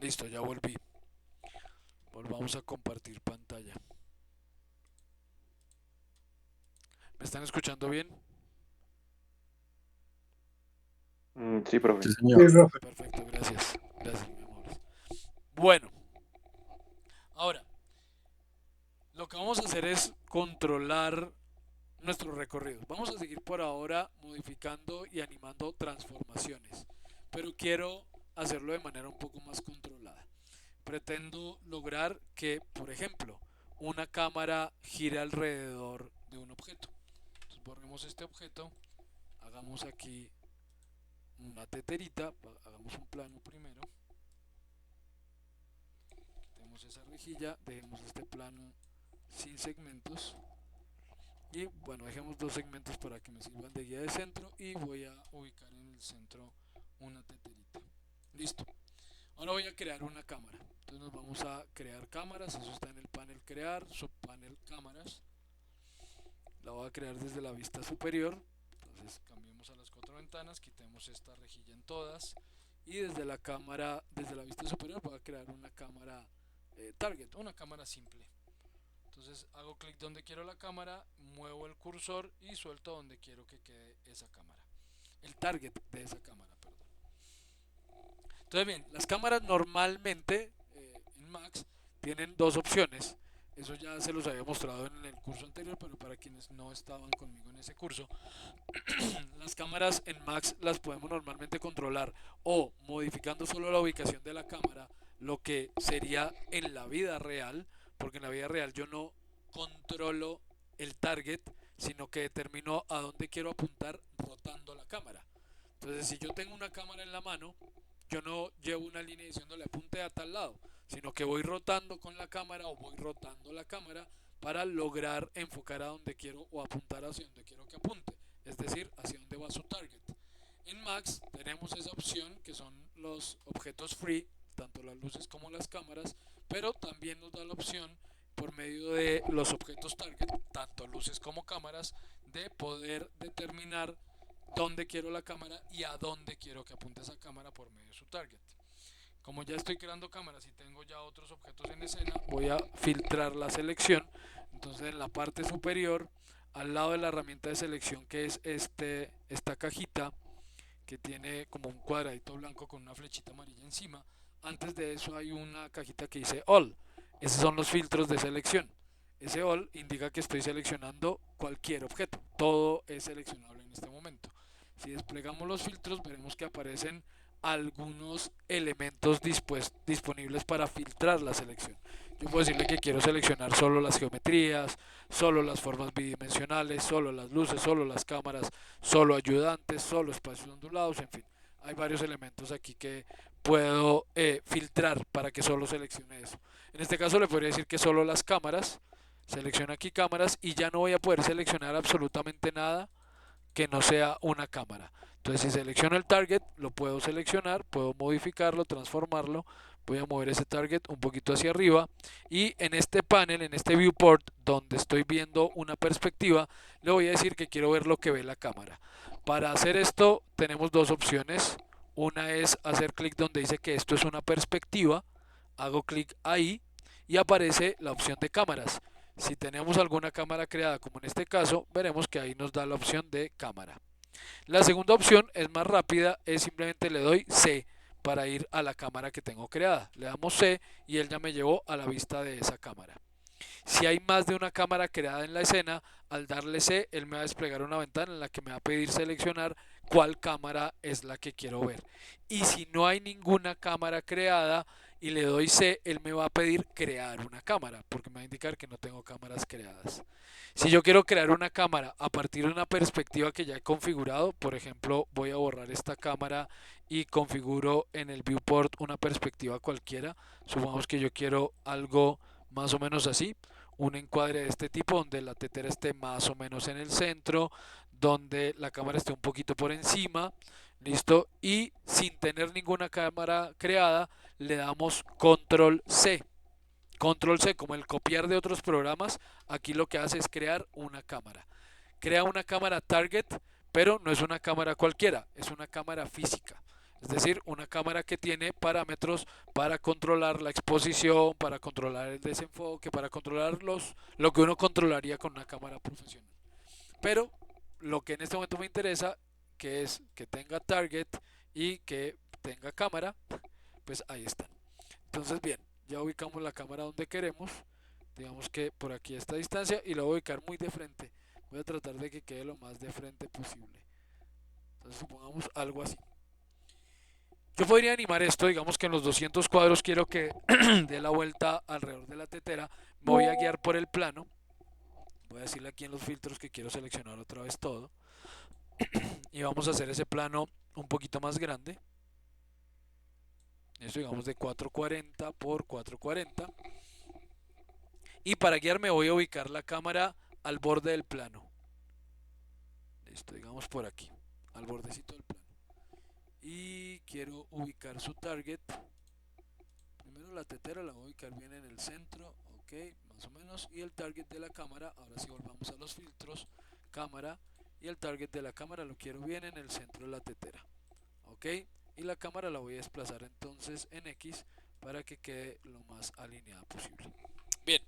Listo, ya volví. Volvamos a compartir pantalla. ¿Me están escuchando bien? Sí, profe. Sí, Sí, señor. profe. Perfecto, gracias. Gracias, mi amor. Bueno, ahora, lo que vamos a hacer es controlar nuestros recorridos. Vamos a seguir por ahora modificando y animando transformaciones, pero quiero hacerlo de manera un poco más controlada. Pretendo lograr que, por ejemplo, una cámara gire alrededor de un objeto. Entonces borremos este objeto, hagamos aquí una teterita, hagamos un plano primero, quitemos esa rejilla, dejemos este plano sin segmentos y bueno, dejemos dos segmentos para que me sirvan de guía de centro y voy a ubicar en el centro una teterita. Listo. Ahora voy a crear una cámara. Entonces nos vamos a crear cámaras, eso está en el panel crear, subpanel cámaras. La voy a crear desde la vista superior. Entonces cambiemos a las cuatro ventanas, quitemos esta rejilla en todas y desde la cámara, desde la vista superior voy a crear una cámara target, una cámara simple. Entonces hago clic donde quiero la cámara, muevo el cursor y suelto donde quiero que quede esa cámara. El target de esa cámara, perdón. Entonces bien, las cámaras normalmente en Max tienen dos opciones. Eso ya se los había mostrado en el curso anterior, pero para quienes no estaban conmigo en ese curso, las cámaras en Max las podemos normalmente controlar o modificando solo la ubicación de la cámara, lo que sería en la vida real, porque en la vida real yo no controlo el target, sino que determino a dónde quiero apuntar rotando la cámara. Entonces, si yo tengo una cámara en la mano, yo no llevo una línea diciéndole apunte a tal lado, sino que voy rotando con la cámara o voy rotando la cámara para lograr enfocar a donde quiero o apuntar hacia donde quiero que apunte, es decir, hacia donde va su target. En Max tenemos esa opción que son los objetos free, tanto las luces como las cámaras, pero también nos da la opción por medio de los objetos target, tanto luces como cámaras, de poder determinar dónde quiero la cámara y a dónde quiero que apunte esa cámara por medio de su target. Como ya estoy creando cámaras y tengo ya otros objetos en escena, voy a filtrar la selección. Entonces en la parte superior, al lado de la herramienta de selección, que es esta cajita que tiene como un cuadradito blanco con una flechita amarilla encima, antes de eso hay una cajita que dice All. Esos son los filtros de selección. Ese All indica que estoy seleccionando cualquier objeto. Todo es seleccionable en este momento. Si desplegamos los filtros, veremos que aparecen algunos elementos disponibles para filtrar la selección. Yo puedo decirle que quiero seleccionar solo las geometrías, solo las formas bidimensionales, solo las luces, solo las cámaras, solo ayudantes, solo espacios ondulados, en fin. Hay varios elementos aquí que puedo filtrar para que solo seleccione eso. En este caso le podría decir que solo las cámaras, selecciono aquí cámaras y ya no voy a poder seleccionar absolutamente nada que no sea una cámara. Entonces si selecciono el target, lo puedo seleccionar, puedo modificarlo, transformarlo. Voy a mover ese target un poquito hacia arriba y en este panel, en este viewport donde estoy viendo una perspectiva, le voy a decir que quiero ver lo que ve la cámara. Para hacer esto tenemos dos opciones. Una es hacer clic donde dice que esto es una perspectiva, hago clic ahí y aparece la opción de cámaras. Si tenemos alguna cámara creada, como en este caso, veremos que ahí nos da la opción de cámara. La segunda opción es más rápida, es simplemente le doy C para ir a la cámara que tengo creada. Le damos C y él ya me llevó a la vista de esa cámara. Si hay más de una cámara creada en la escena, al darle C, él me va a desplegar una ventana en la que me va a pedir seleccionar cuál cámara es la que quiero ver. Y si no hay ninguna cámara creada y le doy C, él me va a pedir crear una cámara, porque me va a indicar que no tengo cámaras creadas. Si yo quiero crear una cámara a partir de una perspectiva que ya he configurado, por ejemplo, voy a borrar esta cámara y configuro en el viewport una perspectiva cualquiera. Supongamos que yo quiero algo más o menos así, un encuadre de este tipo donde la tetera esté más o menos en el centro, donde la cámara esté un poquito por encima, listo, y sin tener ninguna cámara creada le damos control C. Control C, como el copiar de otros programas, aquí lo que hace es crear una cámara. Crea una cámara target, pero no es una cámara cualquiera, es una cámara física. Es decir, una cámara que tiene parámetros para controlar la exposición, para controlar el desenfoque, para controlar lo que uno controlaría con una cámara profesional. Pero lo que en este momento me interesa, que es que tenga target y que tenga cámara, pues ahí están. Entonces, bien, ya ubicamos la cámara donde queremos. Digamos que por aquí a esta distancia y la voy a ubicar muy de frente. Voy a tratar de que quede lo más de frente posible. Entonces, supongamos algo así. Yo podría animar esto, digamos que en los 200 cuadros quiero que dé la vuelta alrededor de la tetera. Me voy a guiar por el plano. Voy a decirle aquí en los filtros que quiero seleccionar otra vez todo. Y vamos a hacer ese plano un poquito más grande. Esto digamos de 440 por 440. Y para guiarme voy a ubicar la cámara al borde del plano. Listo, digamos por aquí, al bordecito del plano. Y quiero ubicar su target. Primero la tetera la voy a ubicar bien en el centro, ok, más o menos. Y el target de la cámara, ahora sí volvamos a los filtros, cámara. Y el target de la cámara lo quiero bien en el centro de la tetera, ok. Y la cámara la voy a desplazar entonces en X para que quede lo más alineada posible. Bien,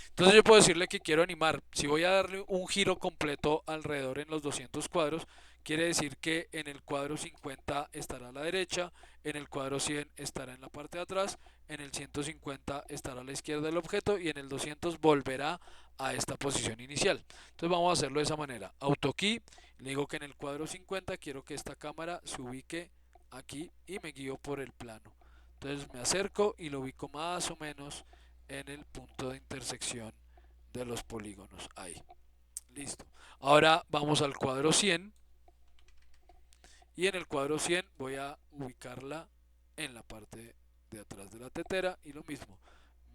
entonces yo puedo decirle que quiero animar. Si voy a darle un giro completo alrededor en los 200 cuadros, quiere decir que en el cuadro 50 estará a la derecha, en el cuadro 100 estará en la parte de atrás, en el 150 estará a la izquierda del objeto y en el 200 volverá a esta posición inicial. Entonces vamos a hacerlo de esa manera. AutoKey, le digo que en el cuadro 50 quiero que esta cámara se ubique aquí y me guío por el plano. Entonces me acerco y lo ubico más o menos en el punto de intersección de los polígonos. Ahí. Listo. Ahora vamos al cuadro 100. Y en el cuadro 100 voy a ubicarla en la parte de atrás de la tetera. Y lo mismo.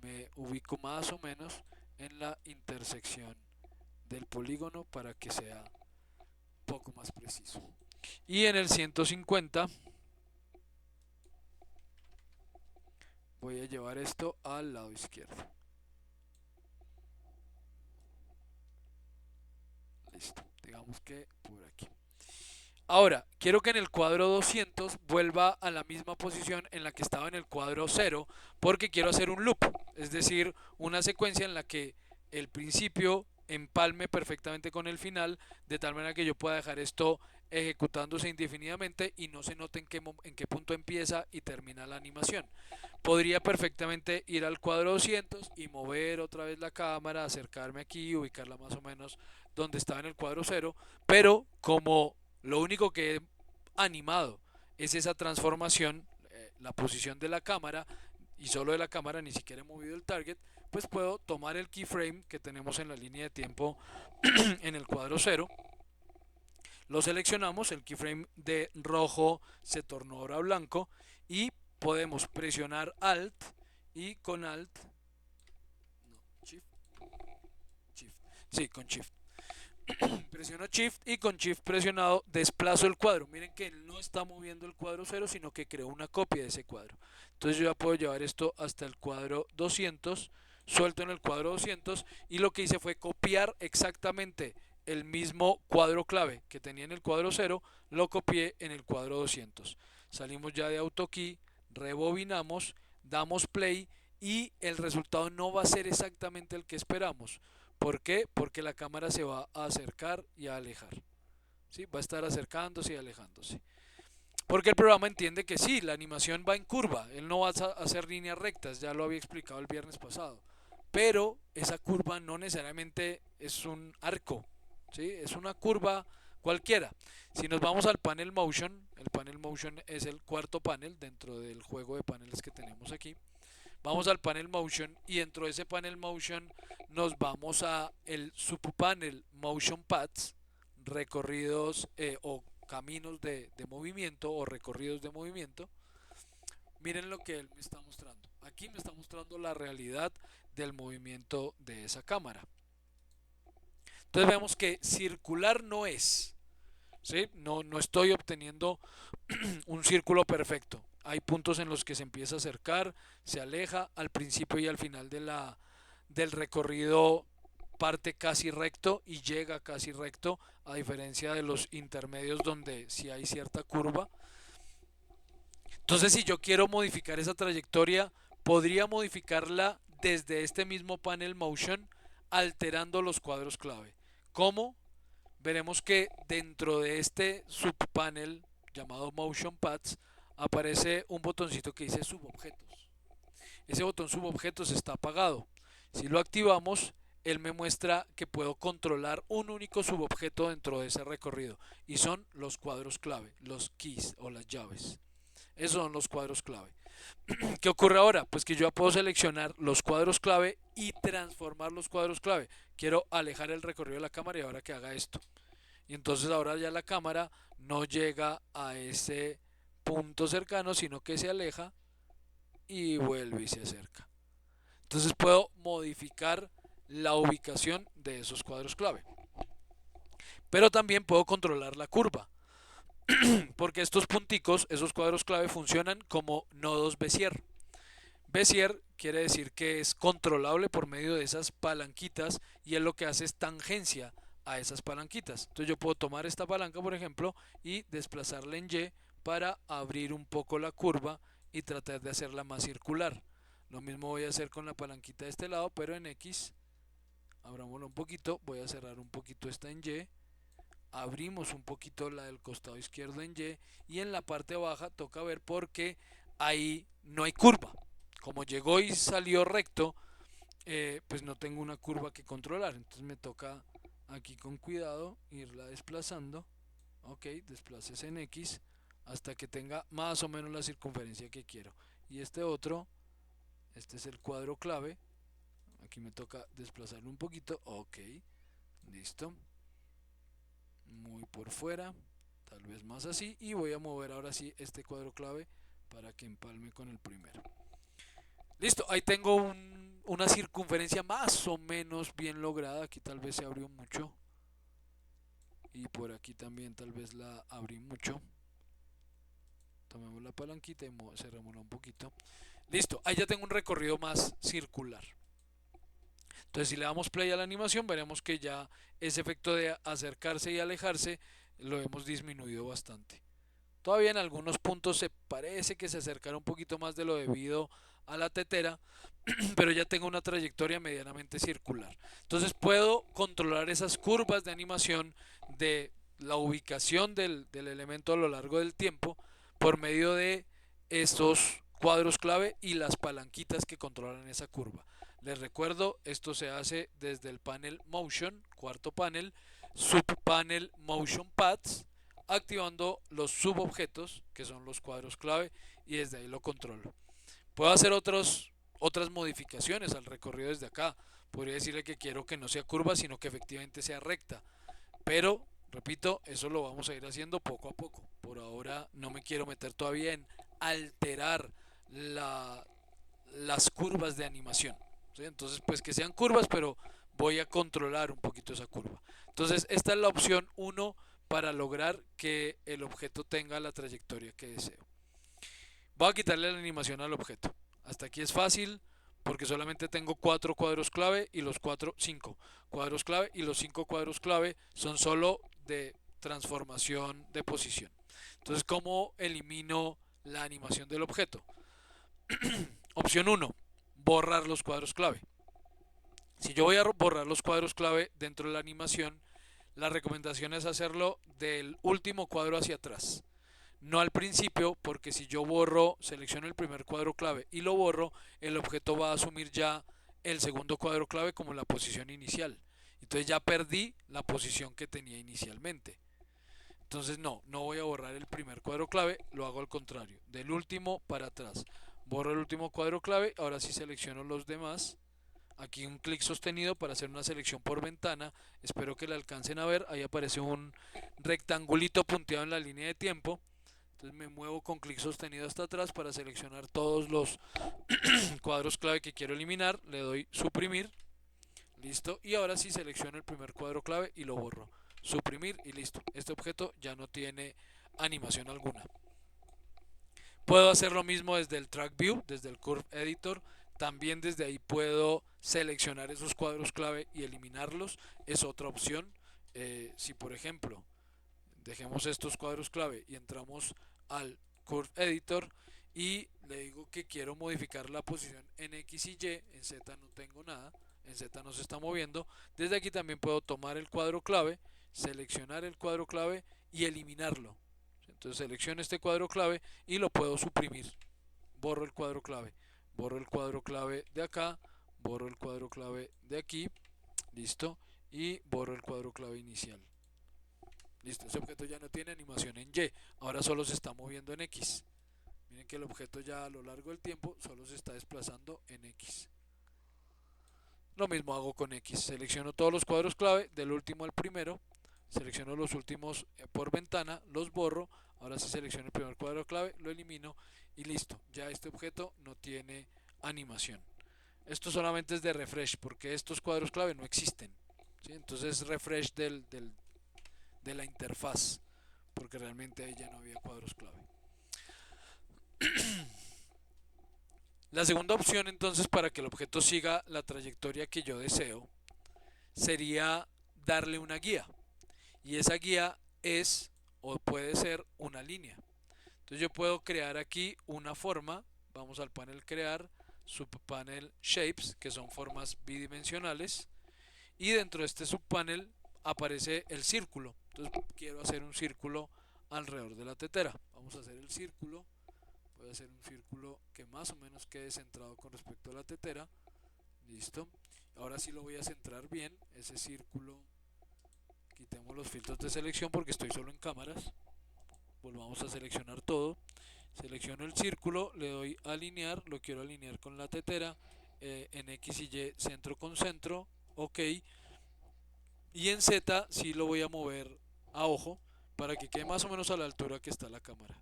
Me ubico más o menos en la intersección del polígono para que sea un poco más preciso. Y en el 150 voy a llevar esto al lado izquierdo. Listo, digamos que por aquí. Ahora, quiero que en el cuadro 200 vuelva a la misma posición en la que estaba en el cuadro 0, porque quiero hacer un loop, es decir, una secuencia en la que el principio empalme perfectamente con el final, de tal manera que yo pueda dejar esto ejecutándose indefinidamente y no se note en qué punto empieza y termina la animación. Podría perfectamente ir al cuadro 200 y mover otra vez la cámara, acercarme aquí, ubicarla más o menos donde estaba en el cuadro 0, pero como lo único que he animado es esa transformación, la posición de la cámara y solo de la cámara, ni siquiera he movido el target, pues puedo tomar el keyframe que tenemos en la línea de tiempo en el cuadro 0, lo seleccionamos, el keyframe de rojo se tornó ahora blanco y podemos presionar Alt y con Alt, no, Shift, Shift, sí, con Shift. Presiono Shift y con Shift presionado desplazo el cuadro. Miren que él no está moviendo el cuadro 0, sino que creó una copia de ese cuadro. Entonces yo ya puedo llevar esto hasta el cuadro 200, suelto en el cuadro 200 y lo que hice fue copiar exactamente el mismo cuadro clave que tenía en el cuadro 0, lo copié en el cuadro 200. Salimos ya de AutoKey, rebobinamos, damos play y el resultado no va a ser exactamente el que esperamos. ¿Por qué? Porque la cámara se va a acercar y a alejar. ¿Sí? Va a estar acercándose y alejándose. Porque el programa entiende que sí, la animación va en curva. Él no va a hacer líneas rectas, ya lo había explicado el viernes pasado. Pero esa curva no necesariamente es un arco. ¿Sí? Es una curva cualquiera. Si nos vamos al panel motion, el panel motion es el cuarto panel dentro del juego de paneles que tenemos aquí. Vamos al panel motion y dentro de ese panel motion nos vamos a el subpanel motion paths, recorridos o caminos de movimiento o recorridos de movimiento. Miren lo que él me está mostrando. Aquí me está mostrando la realidad del movimiento de esa cámara. Entonces vemos que circular no es, ¿sí? No estoy obteniendo un círculo perfecto. Hay puntos en los que se empieza a acercar, se aleja, al principio y al final del recorrido parte casi recto y llega casi recto, a diferencia de los intermedios donde sí hay cierta curva. Entonces si yo quiero modificar esa trayectoria, podría modificarla desde este mismo panel motion, alterando los cuadros clave. ¿Cómo? Veremos que dentro de este subpanel llamado Motion Paths aparece un botoncito que dice subobjetos. Ese botón subobjetos está apagado. Si lo activamos, él me muestra que puedo controlar un único subobjeto dentro de ese recorrido y son los cuadros clave, los keys o las llaves. Esos son los cuadros clave. ¿Qué ocurre ahora? Pues que yo ya puedo seleccionar los cuadros clave y transformar los cuadros clave. Quiero alejar el recorrido de la cámara y ahora que haga esto. Y entonces ahora ya la cámara no llega a ese punto cercano, sino que se aleja y vuelve y se acerca. Entonces puedo modificar la ubicación de esos cuadros clave. Pero también puedo controlar la curva. Porque estos punticos, esos cuadros clave, funcionan como nodos Bézier. Bézier quiere decir que es controlable por medio de esas palanquitas y él lo que hace es tangencia a esas palanquitas. Entonces yo puedo tomar esta palanca, por ejemplo, y desplazarla en Y para abrir un poco la curva y tratar de hacerla más circular. Lo mismo voy a hacer con la palanquita de este lado, pero en X. Abrámoslo un poquito, voy a cerrar un poquito esta en Y, abrimos un poquito la del costado izquierdo en Y en la parte baja toca ver porque ahí no hay curva. Como llegó y salió recto, pues no tengo una curva que controlar, entonces me toca aquí con cuidado irla desplazando. Ok, desplaces en X hasta que tenga más o menos la circunferencia que quiero. Y este otro, este es el cuadro clave. Aquí me toca desplazarlo un poquito. Ok, listo. Muy por fuera, tal vez más así. Y voy a mover ahora sí este cuadro clave para que empalme con el primero. Listo, ahí tengo una circunferencia más o menos bien lograda. Aquí tal vez se abrió mucho. Y por aquí también tal vez la abrí mucho. Tomemos la palanquita y cerrémosla un poquito. Listo, ahí ya tengo un recorrido más circular. Entonces si le damos play a la animación veremos que ya ese efecto de acercarse y alejarse lo hemos disminuido bastante. Todavía en algunos puntos se parece que se acercará un poquito más de lo debido a la tetera, pero ya tengo una trayectoria medianamente circular. Entonces puedo controlar esas curvas de animación de la ubicación del elemento a lo largo del tiempo por medio de estos cuadros clave y las palanquitas que controlan esa curva. Les recuerdo, esto se hace desde el panel Motion, cuarto panel, subpanel Motion Paths, activando los subobjetos, que son los cuadros clave, y desde ahí lo controlo. Puedo hacer otras modificaciones al recorrido desde acá. Podría decirle que quiero que no sea curva, sino que efectivamente sea recta. Pero, repito, eso lo vamos a ir haciendo poco a poco. Por ahora no me quiero meter todavía en alterar las curvas de animación. ¿Sí? Entonces, pues que sean curvas, pero voy a controlar un poquito esa curva. Entonces, esta es la opción 1 para lograr que el objeto tenga la trayectoria que deseo. Voy a quitarle la animación al objeto. Hasta aquí es fácil porque solamente tengo 4 cuadros clave y los 5 cuadros clave y los 5 cuadros clave son solo de transformación de posición. Entonces, ¿cómo elimino la animación del objeto? Opción 1, borrar los cuadros clave. Si yo voy a borrar los cuadros clave dentro de la animación, la recomendación es hacerlo del último cuadro hacia atrás. No al principio, porque si yo selecciono el primer cuadro clave y lo borro, el objeto va a asumir ya el segundo cuadro clave como la posición inicial. Entonces ya perdí la posición que tenía inicialmente. Entonces no voy a borrar el primer cuadro clave, lo hago al contrario, del último para atrás. Borro el último cuadro clave, ahora sí selecciono los demás. Aquí un clic sostenido para hacer una selección por ventana. Espero que la alcancen a ver. Ahí aparece un rectangulito punteado en la línea de tiempo. Entonces me muevo con clic sostenido hasta atrás para seleccionar todos los cuadros clave que quiero eliminar. Le doy suprimir. Listo. Y ahora sí selecciono el primer cuadro clave y lo borro. Suprimir y listo. Este objeto ya no tiene animación alguna. Puedo hacer lo mismo desde el Track View, desde el Curve Editor. También desde ahí puedo seleccionar esos cuadros clave y eliminarlos. Es otra opción. Si por ejemplo dejemos estos cuadros clave y entramos al Curve Editor y le digo que quiero modificar la posición en X y Y, en Z no tengo nada, en Z no se está moviendo. Desde aquí también puedo tomar el cuadro clave, seleccionar el cuadro clave y eliminarlo. Entonces selecciono este cuadro clave y lo puedo suprimir. Borro el cuadro clave. Borro el cuadro clave de acá. Borro el cuadro clave de aquí. Listo. Y borro el cuadro clave inicial. Listo. Ese objeto ya no tiene animación en Y. Ahora solo se está moviendo en X. Miren que el objeto ya a lo largo del tiempo solo se está desplazando en X. Lo mismo hago con X. Selecciono todos los cuadros clave del último al primero. Selecciono los últimos por ventana, los borro. Ahora sí selecciono el primer cuadro clave, lo elimino y listo. Ya este objeto no tiene animación. Esto solamente es de refresh porque estos cuadros clave no existen. ¿Sí? Entonces refresh de la interfaz porque realmente ahí ya no había cuadros clave. La segunda opción entonces para que el objeto siga la trayectoria que yo deseo sería darle una guía. Y esa guía es o puede ser una línea. Entonces yo puedo crear aquí una forma. Vamos al panel crear, subpanel shapes, que son formas bidimensionales, y dentro de este subpanel aparece el círculo. Entonces quiero hacer un círculo alrededor de la tetera. Vamos a hacer el círculo. Voy a hacer un círculo que más o menos quede centrado con respecto a la tetera. Listo. Ahora sí lo voy a centrar bien. Ese círculo. Quitemos los filtros de selección porque estoy solo en cámaras. Volvamos a seleccionar todo. Selecciono el círculo, le doy a alinear, lo quiero alinear con la tetera, en X y Y centro con centro, ok, y en Z sí lo voy a mover a ojo para que quede más o menos a la altura que está la cámara.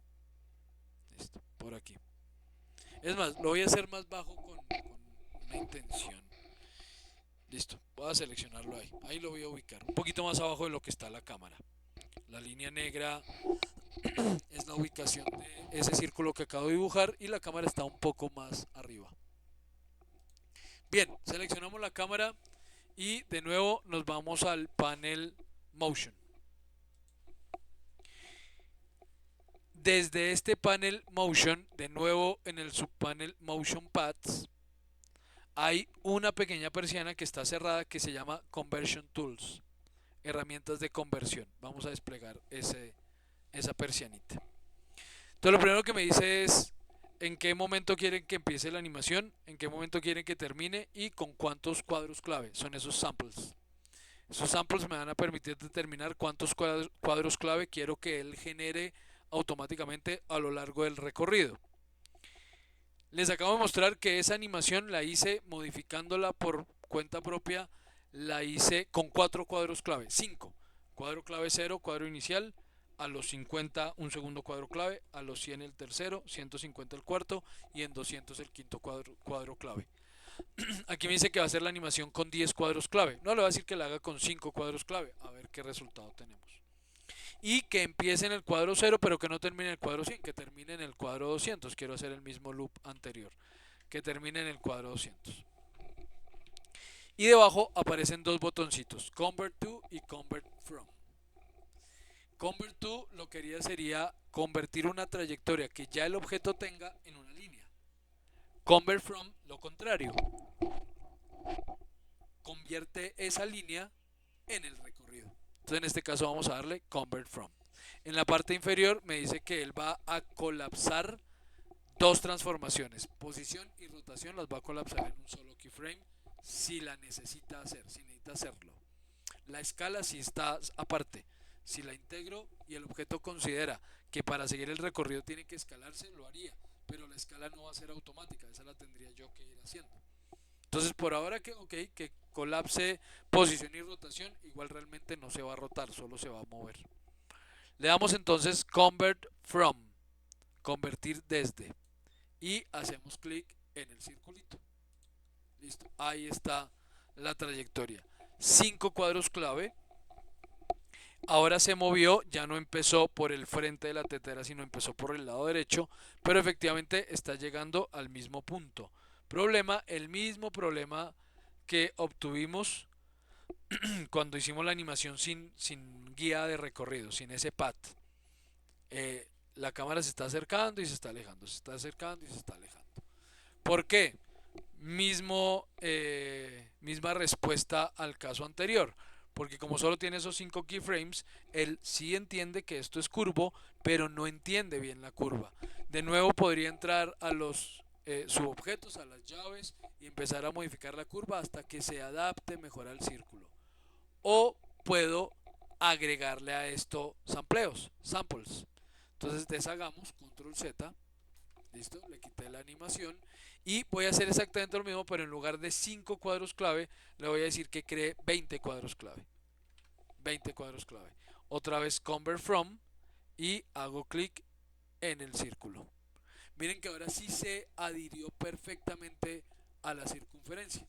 Listo, por aquí. Es más, lo voy a hacer más bajo con una intención. Listo, voy a seleccionarlo ahí, ahí lo voy a ubicar, un poquito más abajo de lo que está la cámara. La línea negra es la ubicación de ese círculo que acabo de dibujar y la cámara está un poco más arriba. Bien, seleccionamos la cámara y de nuevo nos vamos al panel Motion. Desde este panel Motion, de nuevo en el subpanel Motion Paths, hay una pequeña persiana que está cerrada que se llama Conversion Tools, herramientas de conversión. Vamos a desplegar esa persianita. Entonces lo primero que me dice es en qué momento quieren que empiece la animación, en qué momento quieren que termine y con cuántos cuadros clave. Son esos samples. Esos samples me van a permitir determinar cuántos cuadros clave quiero que él genere automáticamente a lo largo del recorrido. Les acabo de mostrar que esa animación la hice modificándola por cuenta propia, la hice con 4 cuadros clave, 5. Cuadro clave 0, cuadro inicial, a los 50 un segundo cuadro clave, a los 100 el tercero, 150 el cuarto y en 200 el quinto cuadro clave. Aquí me dice que va a hacer la animación con 10 cuadros clave. No le voy a decir que la haga con 5 cuadros clave, a ver qué resultado tenemos. Y que empiece en el cuadro 0 pero que no termine en el cuadro 100, que termine en el cuadro 200. Quiero hacer el mismo loop anterior, que termine en el cuadro 200. Y debajo aparecen dos botoncitos, Convert to y Convert from. Convert to lo que haría sería convertir una trayectoria que ya el objeto tenga en una línea. Convert from, lo contrario. Convierte esa línea en el recorrido. Entonces en este caso vamos a darle Convert from. En la parte inferior me dice que él va a colapsar dos transformaciones. Posición y rotación las va a colapsar en un solo keyframe si la necesita hacer, si necesita hacerlo. La escala sí está aparte. Si la integro y el objeto considera que para seguir el recorrido tiene que escalarse, lo haría. Pero la escala no va a ser automática, esa la tendría yo que ir haciendo. Entonces por ahora que colapse posición y rotación, igual realmente no se va a rotar, solo se va a mover. Le damos entonces Convert From, convertir desde, y hacemos clic en el circulito. Listo, ahí está la trayectoria. 5 cuadros clave. Ahora se movió, ya no empezó por el frente de la tetera, sino empezó por el lado derecho, pero efectivamente está llegando al mismo punto. Problema, el mismo problema que obtuvimos cuando hicimos la animación sin guía de recorrido, sin ese path. La cámara se está acercando y se está alejando, se está acercando y se está alejando. ¿Por qué? Misma respuesta al caso anterior. Porque como solo tiene esos 5 keyframes, él sí entiende que esto es curvo, pero no entiende bien la curva. De nuevo podría entrar a los subobjetos, a las llaves, y empezar a modificar la curva hasta que se adapte mejor al círculo. O puedo agregarle a esto sampleos, samples. Entonces deshagamos, control Z, listo, le quité la animación y voy a hacer exactamente lo mismo, pero en lugar de 5 cuadros clave le voy a decir que cree 20 cuadros clave. 20 cuadros clave. Otra vez Convert From y hago clic en el círculo. Miren que ahora sí se adhirió perfectamente a la circunferencia.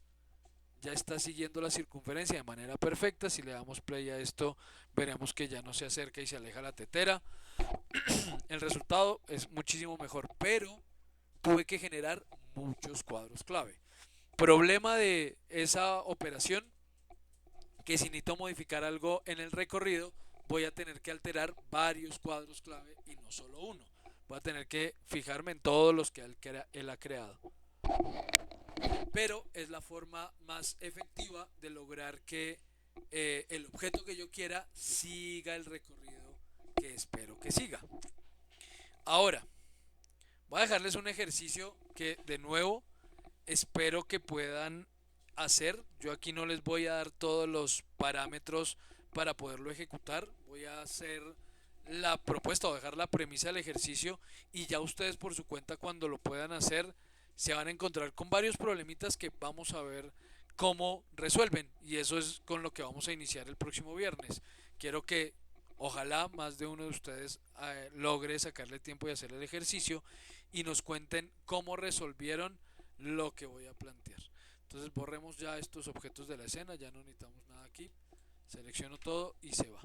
Ya está siguiendo la circunferencia de manera perfecta. Si le damos play a esto, veremos que ya no se acerca y se aleja la tetera. El resultado es muchísimo mejor, pero tuve que generar muchos cuadros clave. Problema de esa operación, que si necesito modificar algo en el recorrido, voy a tener que alterar varios cuadros clave y no solo uno. Voy a tener que fijarme en todos los que él ha creado. Pero es la forma más efectiva de lograr que el objeto que yo quiera siga el recorrido que espero que siga. Ahora, voy a dejarles un ejercicio que de nuevo espero que puedan hacer. Yo aquí no les voy a dar todos los parámetros para poderlo ejecutar. Voy a hacer la propuesta o dejar la premisa del ejercicio y ya ustedes por su cuenta cuando lo puedan hacer se van a encontrar con varios problemitas que vamos a ver cómo resuelven y eso es con lo que vamos a iniciar el próximo viernes. Quiero que ojalá más de uno de ustedes logre sacarle tiempo y hacer el ejercicio y nos cuenten cómo resolvieron lo que voy a plantear. Entonces borremos ya estos objetos de la escena, ya no necesitamos nada aquí. Selecciono todo y se va.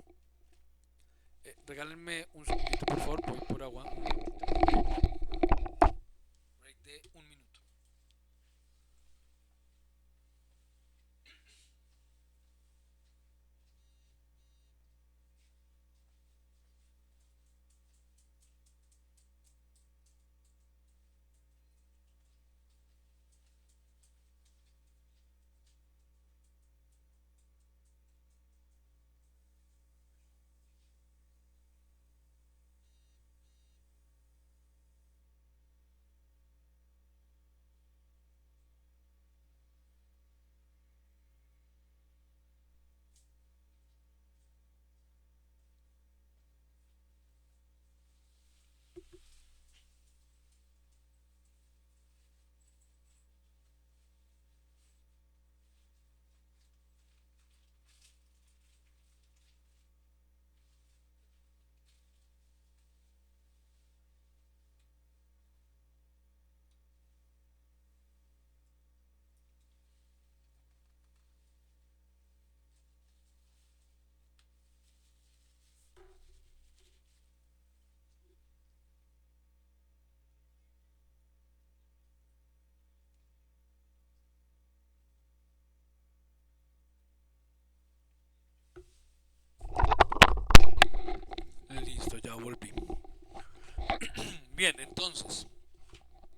Regálenme un segundito por favor, voy por agua. Break de un minuto. Listo, ya volví. Bien, entonces,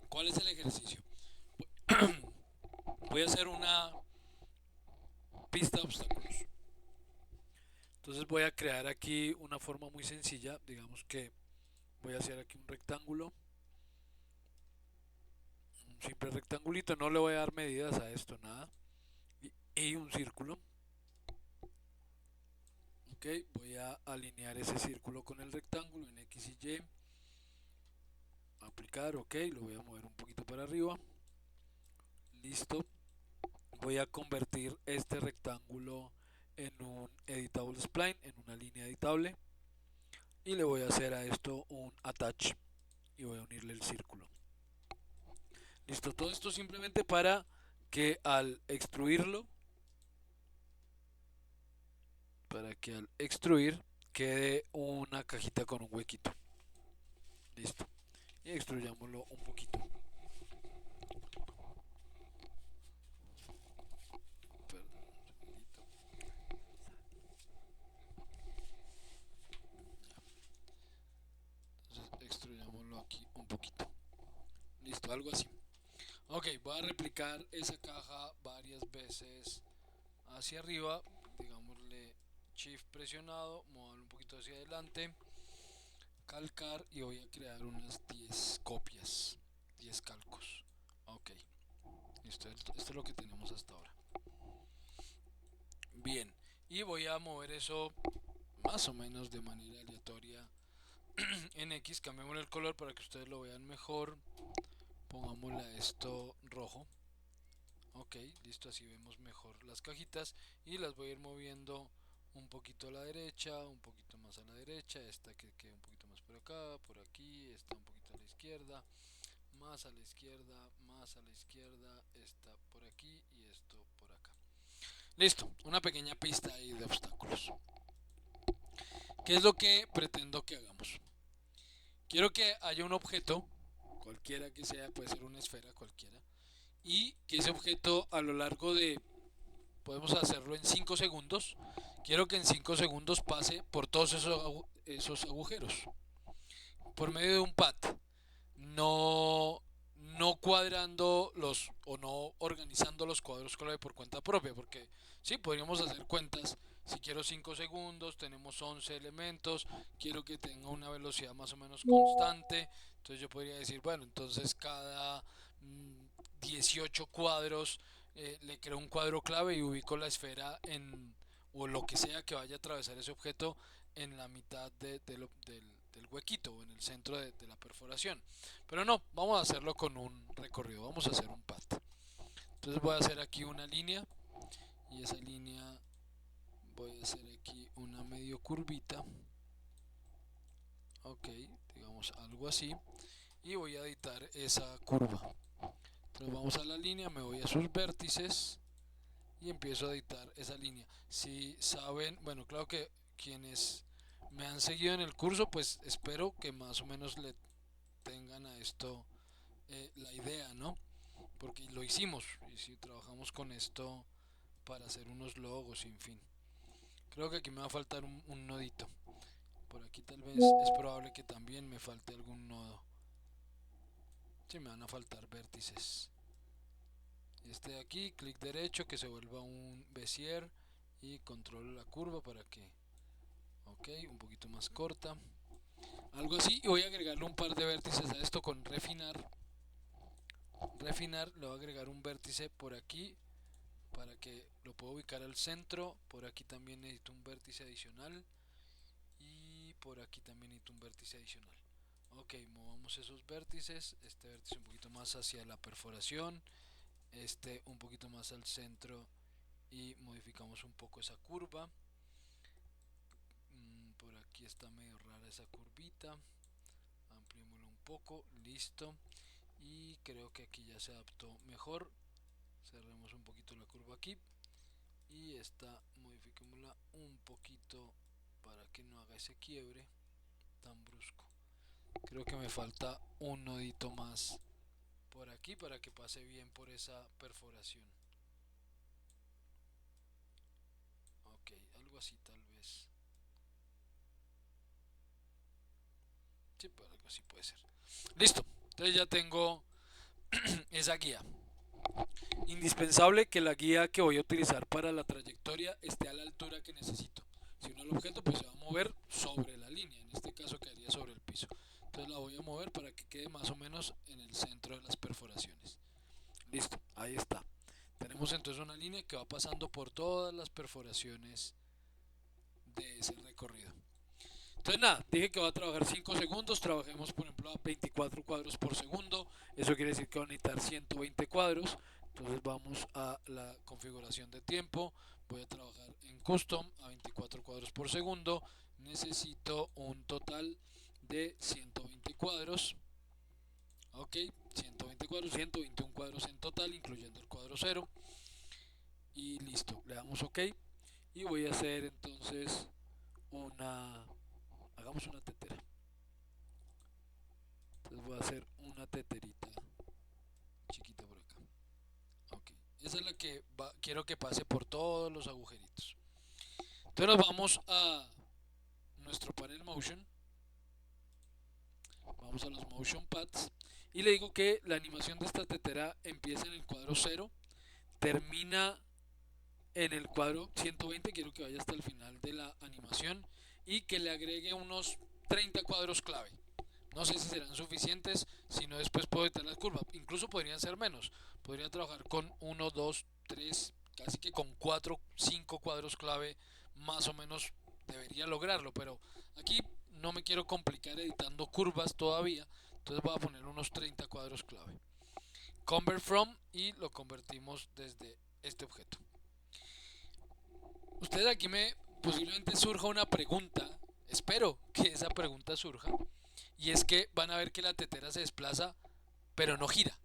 ¿cuál es el ejercicio? Voy a hacer una pista de obstáculos. Entonces voy a crear aquí una forma muy sencilla. Digamos que voy a hacer aquí un rectángulo. Un simple rectangulito. No le voy a dar medidas a esto, nada. Y un círculo. Ok, voy a alinear ese círculo con el rectángulo en X y Y. Aplicar, ok, lo voy a mover un poquito para arriba. Listo. Voy a convertir este rectángulo en un editable spline, en una línea editable. Y le voy a hacer a esto un attach. Y voy a unirle el círculo. Listo, todo esto simplemente para que al extruirlo, quede una cajita con un huequito. Listo. Y extruyámoslo un poquito. Entonces extruyámoslo aquí un poquito. Listo, algo así. Ok, voy a replicar esa caja varias veces hacia arriba. Digámosle Shift presionado, moverlo un poquito hacia adelante, calcar y voy a crear unas 10 copias, 10 calcos. Ok, listo, esto es lo que tenemos hasta ahora. Bien, y voy a mover eso más o menos de manera aleatoria en X. Cambiémosle el color para que ustedes lo vean mejor. Pongámosle a esto rojo. Ok, listo, así vemos mejor las cajitas y las voy a ir moviendo un poquito a la derecha, un poquito más a la derecha, esta que quede un poquito más por acá, por aquí, esta un poquito a la izquierda, más a la izquierda, más a la izquierda, esta por aquí y esto por acá. Listo, una pequeña pista ahí de obstáculos. ¿Qué es lo que pretendo que hagamos? Quiero que haya un objeto, cualquiera que sea, puede ser una esfera cualquiera, y que ese objeto a lo largo de, podemos hacerlo en 5 segundos, quiero que en 5 segundos pase por todos esos agujeros. por medio de un pad, no cuadrando los o no organizando los cuadros clave por cuenta propia, porque sí, podríamos hacer cuentas. Si quiero 5 segundos, tenemos 11 elementos, quiero que tenga una velocidad más o menos constante, entonces yo podría decir, bueno, entonces cada 18 cuadros le creo un cuadro clave y ubico la esfera o lo que sea que vaya a atravesar ese objeto en la mitad del huequito o en el centro de la perforación. Pero no, vamos a hacerlo con un recorrido, vamos a hacer un path. Entonces voy a hacer aquí una línea y esa línea voy a hacer aquí una medio curvita. Ok, digamos algo así. Y voy a editar esa curva. Entonces vamos a la línea, me voy a sus vértices y empiezo a editar esa línea. Si saben, bueno, claro que quienes me han seguido en el curso, pues espero que más o menos le tengan a esto la idea, ¿no? Porque lo hicimos y si trabajamos con esto para hacer unos logos, en fin. Creo que aquí me va a faltar un nodito. Por aquí tal vez es probable que también me falte algún nodo. Sí, me van a faltar vértices. Este de aquí, clic derecho, que se vuelva un Bezier y controlo la curva para que, ok, un poquito más corta. Algo así, y voy a agregarle un par de vértices a esto con refinar. Refinar, le voy a agregar un vértice por aquí para que lo pueda ubicar al centro. Por aquí también necesito un vértice adicional y por aquí también necesito un vértice adicional. Ok, movamos esos vértices, este vértice un poquito más hacia la perforación, este un poquito más al centro y modificamos un poco esa curva. Por aquí está medio rara esa curvita, ampliémoslo un poco, listo. Y creo que aquí ya se adaptó mejor. Cerremos un poquito la curva aquí y esta modifiquémosla un poquito para que no haga ese quiebre tan brusco. Creo que me falta un nodito más por aquí para que pase bien por esa perforación. Ok, algo así tal vez. Sí, pues algo así puede ser. Listo, entonces ya tengo esa guía. Indispensable que la guía que voy a utilizar para la trayectoria esté a la altura que necesito. Si no, el objeto pues se va a mover sobre la línea, en este caso quedaría sobre el piso. Entonces la voy a mover para que quede más o menos en el centro de las perforaciones. Listo, ahí está. Tenemos entonces una línea que va pasando por todas las perforaciones de ese recorrido. Entonces nada, dije que va a trabajar 5 segundos, trabajemos por ejemplo a 24 cuadros por segundo, eso quiere decir que va a necesitar 120 cuadros, entonces vamos a la configuración de tiempo, voy a trabajar en custom a 24 cuadros por segundo, necesito un total de 120 cuadros, ok, 120 cuadros, 121 cuadros en total, incluyendo el cuadro 0, y listo, le damos ok, y voy a hacer entonces hagamos una tetera. Entonces voy a hacer una teterita chiquita por acá. Ok, esa es la que quiero que pase por todos los agujeritos. Entonces nos vamos a nuestro panel motion. Vamos a los motion paths y le digo que la animación de esta tetera empieza en el cuadro 0, termina en el cuadro 120, quiero que vaya hasta el final de la animación y que le agregue unos 30 cuadros clave. No sé si serán suficientes, si no después puedo editar las curvas. Incluso podrían ser menos. Podría trabajar con 1, 2, 3, casi que con 4, 5 cuadros clave. Más o menos debería lograrlo. Pero aquí no me quiero complicar editando curvas todavía. Entonces voy a poner unos 30 cuadros clave. Convert from y lo convertimos desde este objeto. Ustedes aquí posiblemente surja una pregunta. Espero que esa pregunta surja. Y es que van a ver que la tetera se desplaza, pero no gira.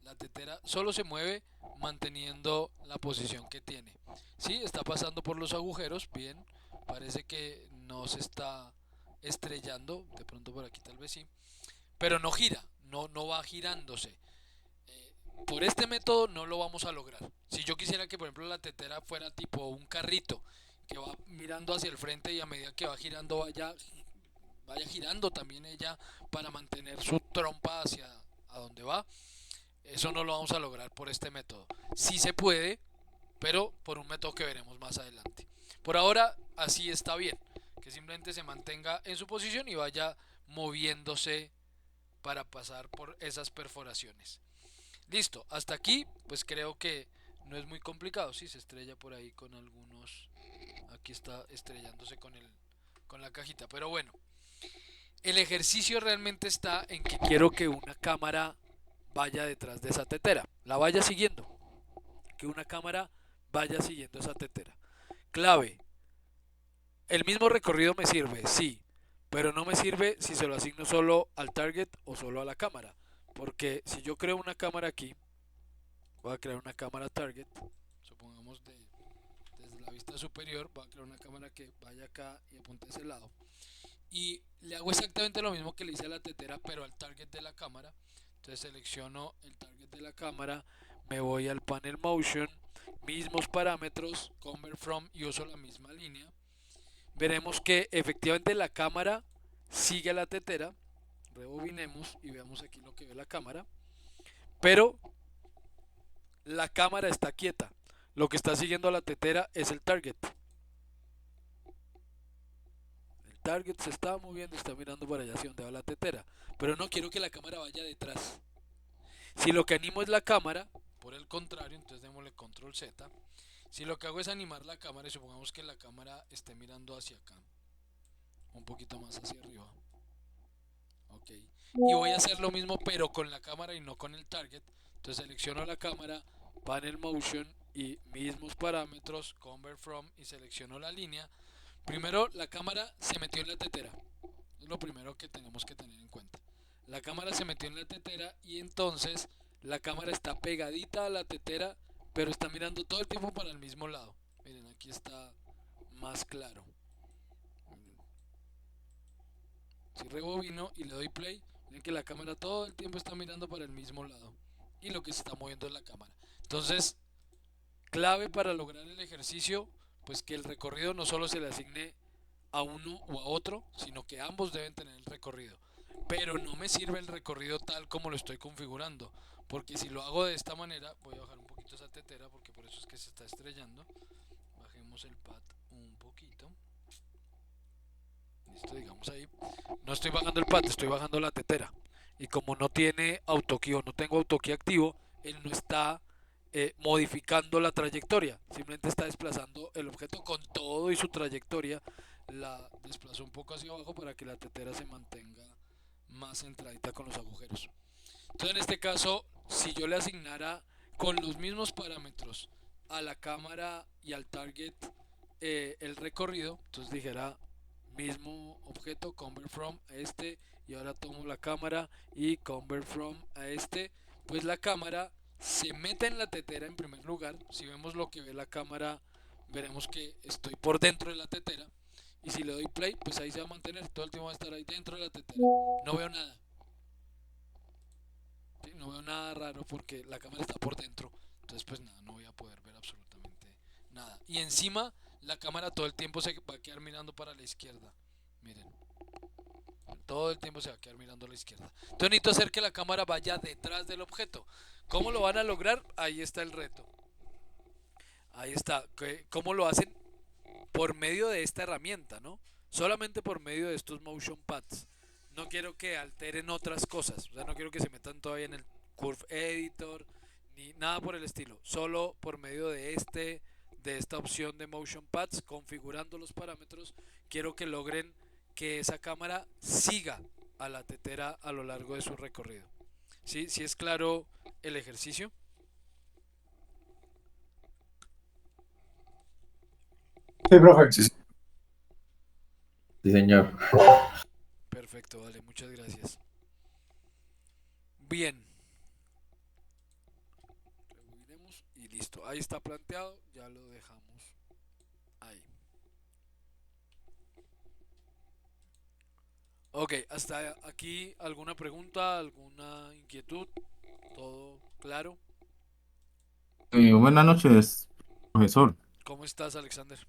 La tetera solo se mueve manteniendo la posición que tiene. Sí, está pasando por los agujeros, bien. Parece que no se está estrellando, de pronto por aquí tal vez sí. Pero no gira, no va girándose. Por este método no lo vamos a lograr. Si yo quisiera que por ejemplo la tetera fuera tipo un carrito que va mirando hacia el frente y a medida que va girando vaya vaya girando también ella para mantener su trompa hacia a donde va. Eso no lo vamos a lograr por este método. Sí se puede, pero por un método que veremos más adelante. Por ahora, así está bien, que simplemente se mantenga en su posición y vaya moviéndose para pasar por esas perforaciones. Listo, hasta aquí, pues creo que no es muy complicado. Si se estrella por ahí con algunos. Aquí está estrellándose con la cajita. Pero bueno, el ejercicio realmente está en que quiero que una cámara vaya detrás de esa tetera. La vaya siguiendo. Que una cámara vaya siguiendo esa tetera. Clave. El mismo recorrido me sirve, sí. Pero no me sirve si se lo asigno solo al target o solo a la cámara. Porque si yo creo una cámara aquí, voy a crear una cámara target, supongamos desde la vista superior, voy a crear una cámara que vaya acá y apunte a ese lado. Y le hago exactamente lo mismo que le hice a la tetera, pero al target de la cámara. Entonces selecciono el target de la cámara, me voy al panel motion, mismos parámetros, convert from y uso la misma línea. Veremos que efectivamente la cámara sigue a la tetera. Rebobinemos y veamos aquí lo que ve la cámara. Pero la cámara está quieta. Lo que está siguiendo a la tetera es el target. El target se está moviendo, está mirando para allá hacia donde va la tetera. Pero no quiero que la cámara vaya detrás. Si lo que animo es la cámara, por el contrario, entonces démosle control Z. Si lo que hago es animar la cámara y supongamos que la cámara esté mirando hacia acá, un poquito más hacia arriba. Ok. Y voy a hacer lo mismo pero con la cámara y no con el target. Entonces selecciono la cámara, panel motion y mismos parámetros, convert from y selecciono la línea. Primero la cámara se metió en la tetera. Es lo primero que tenemos que tener en cuenta. La cámara se metió en la tetera y entonces la cámara está pegadita a la tetera, pero está mirando todo el tiempo para el mismo lado. Miren, aquí está más claro. Si rebobino y le doy play, ven que la cámara todo el tiempo está mirando para el mismo lado. Y lo que se está moviendo es la cámara. Entonces, clave para lograr el ejercicio, pues que el recorrido no solo se le asigne a uno o a otro, sino que ambos deben tener el recorrido. Pero no me sirve el recorrido tal como lo estoy configurando, porque si lo hago de esta manera, voy a bajar un poquito esa tetera, porque por eso es que se está estrellando. Bajemos el pad un poquito. Listo, digamos ahí. No estoy bajando el pad, estoy bajando la tetera. Y como no tiene autokey o no tengo autokey activo, él no está modificando la trayectoria. Simplemente está desplazando el objeto con todo y su trayectoria. La desplazó un poco hacia abajo para que la tetera se mantenga más centradita con los agujeros. Entonces en este caso, si yo le asignara con los mismos parámetros a la cámara y al target el recorrido, entonces dijera mismo objeto, convert from a este, y ahora tomo la cámara y convert from a este, pues la cámara se mete en la tetera en primer lugar. Si vemos lo que ve la cámara, veremos que estoy por dentro de la tetera, y si le doy play, pues ahí se va a mantener, todo el tiempo va a estar ahí dentro de la tetera. No veo nada. ¿Sí? No veo nada raro porque la cámara está por dentro, entonces pues nada, no voy a poder ver absolutamente nada. Y encima la cámara todo el tiempo se va a quedar mirando para la izquierda. Miren, todo el tiempo se va a quedar mirando a la izquierda. Entonces necesito hacer que la cámara vaya detrás del objeto. ¿Cómo lo van a lograr? Ahí está el reto. Ahí está. ¿Cómo lo hacen? Por medio de esta herramienta, ¿no? Solamente por medio de estos motion paths. No quiero que alteren otras cosas. O sea, no quiero que se metan todavía en el Curve Editor ni nada por el estilo. Solo por medio de esta opción de motion paths, configurando los parámetros, quiero que logren que esa cámara siga a la tetera a lo largo de su recorrido. ¿Sí? ¿Sí es claro el ejercicio? Sí, profe. Sí, sí. Sí, señor. Perfecto, vale, muchas gracias. Bien. Rebobinemos y listo. Ahí está planteado, ya lo dejamos ahí. Ok, hasta aquí alguna pregunta, alguna inquietud, todo claro. Buenas noches, profesor. ¿Cómo estás, Alexander?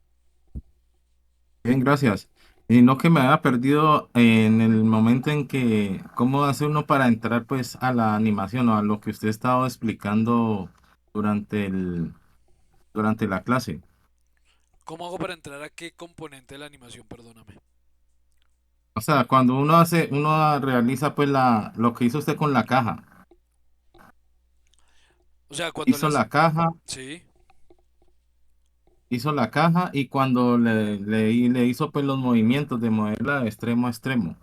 Bien, gracias. Y no que me haya perdido en el momento en que, ¿cómo hace uno para entrar pues a la animación o a lo que usted estaba explicando durante durante la clase? ¿Cómo hago para entrar a qué componente de la animación? Perdóname. O sea, cuando uno realiza pues lo que hizo usted con la caja. O sea, cuando Hizo las... la caja, Sí. hizo la caja y cuando le hizo pues los movimientos de moverla de extremo a extremo.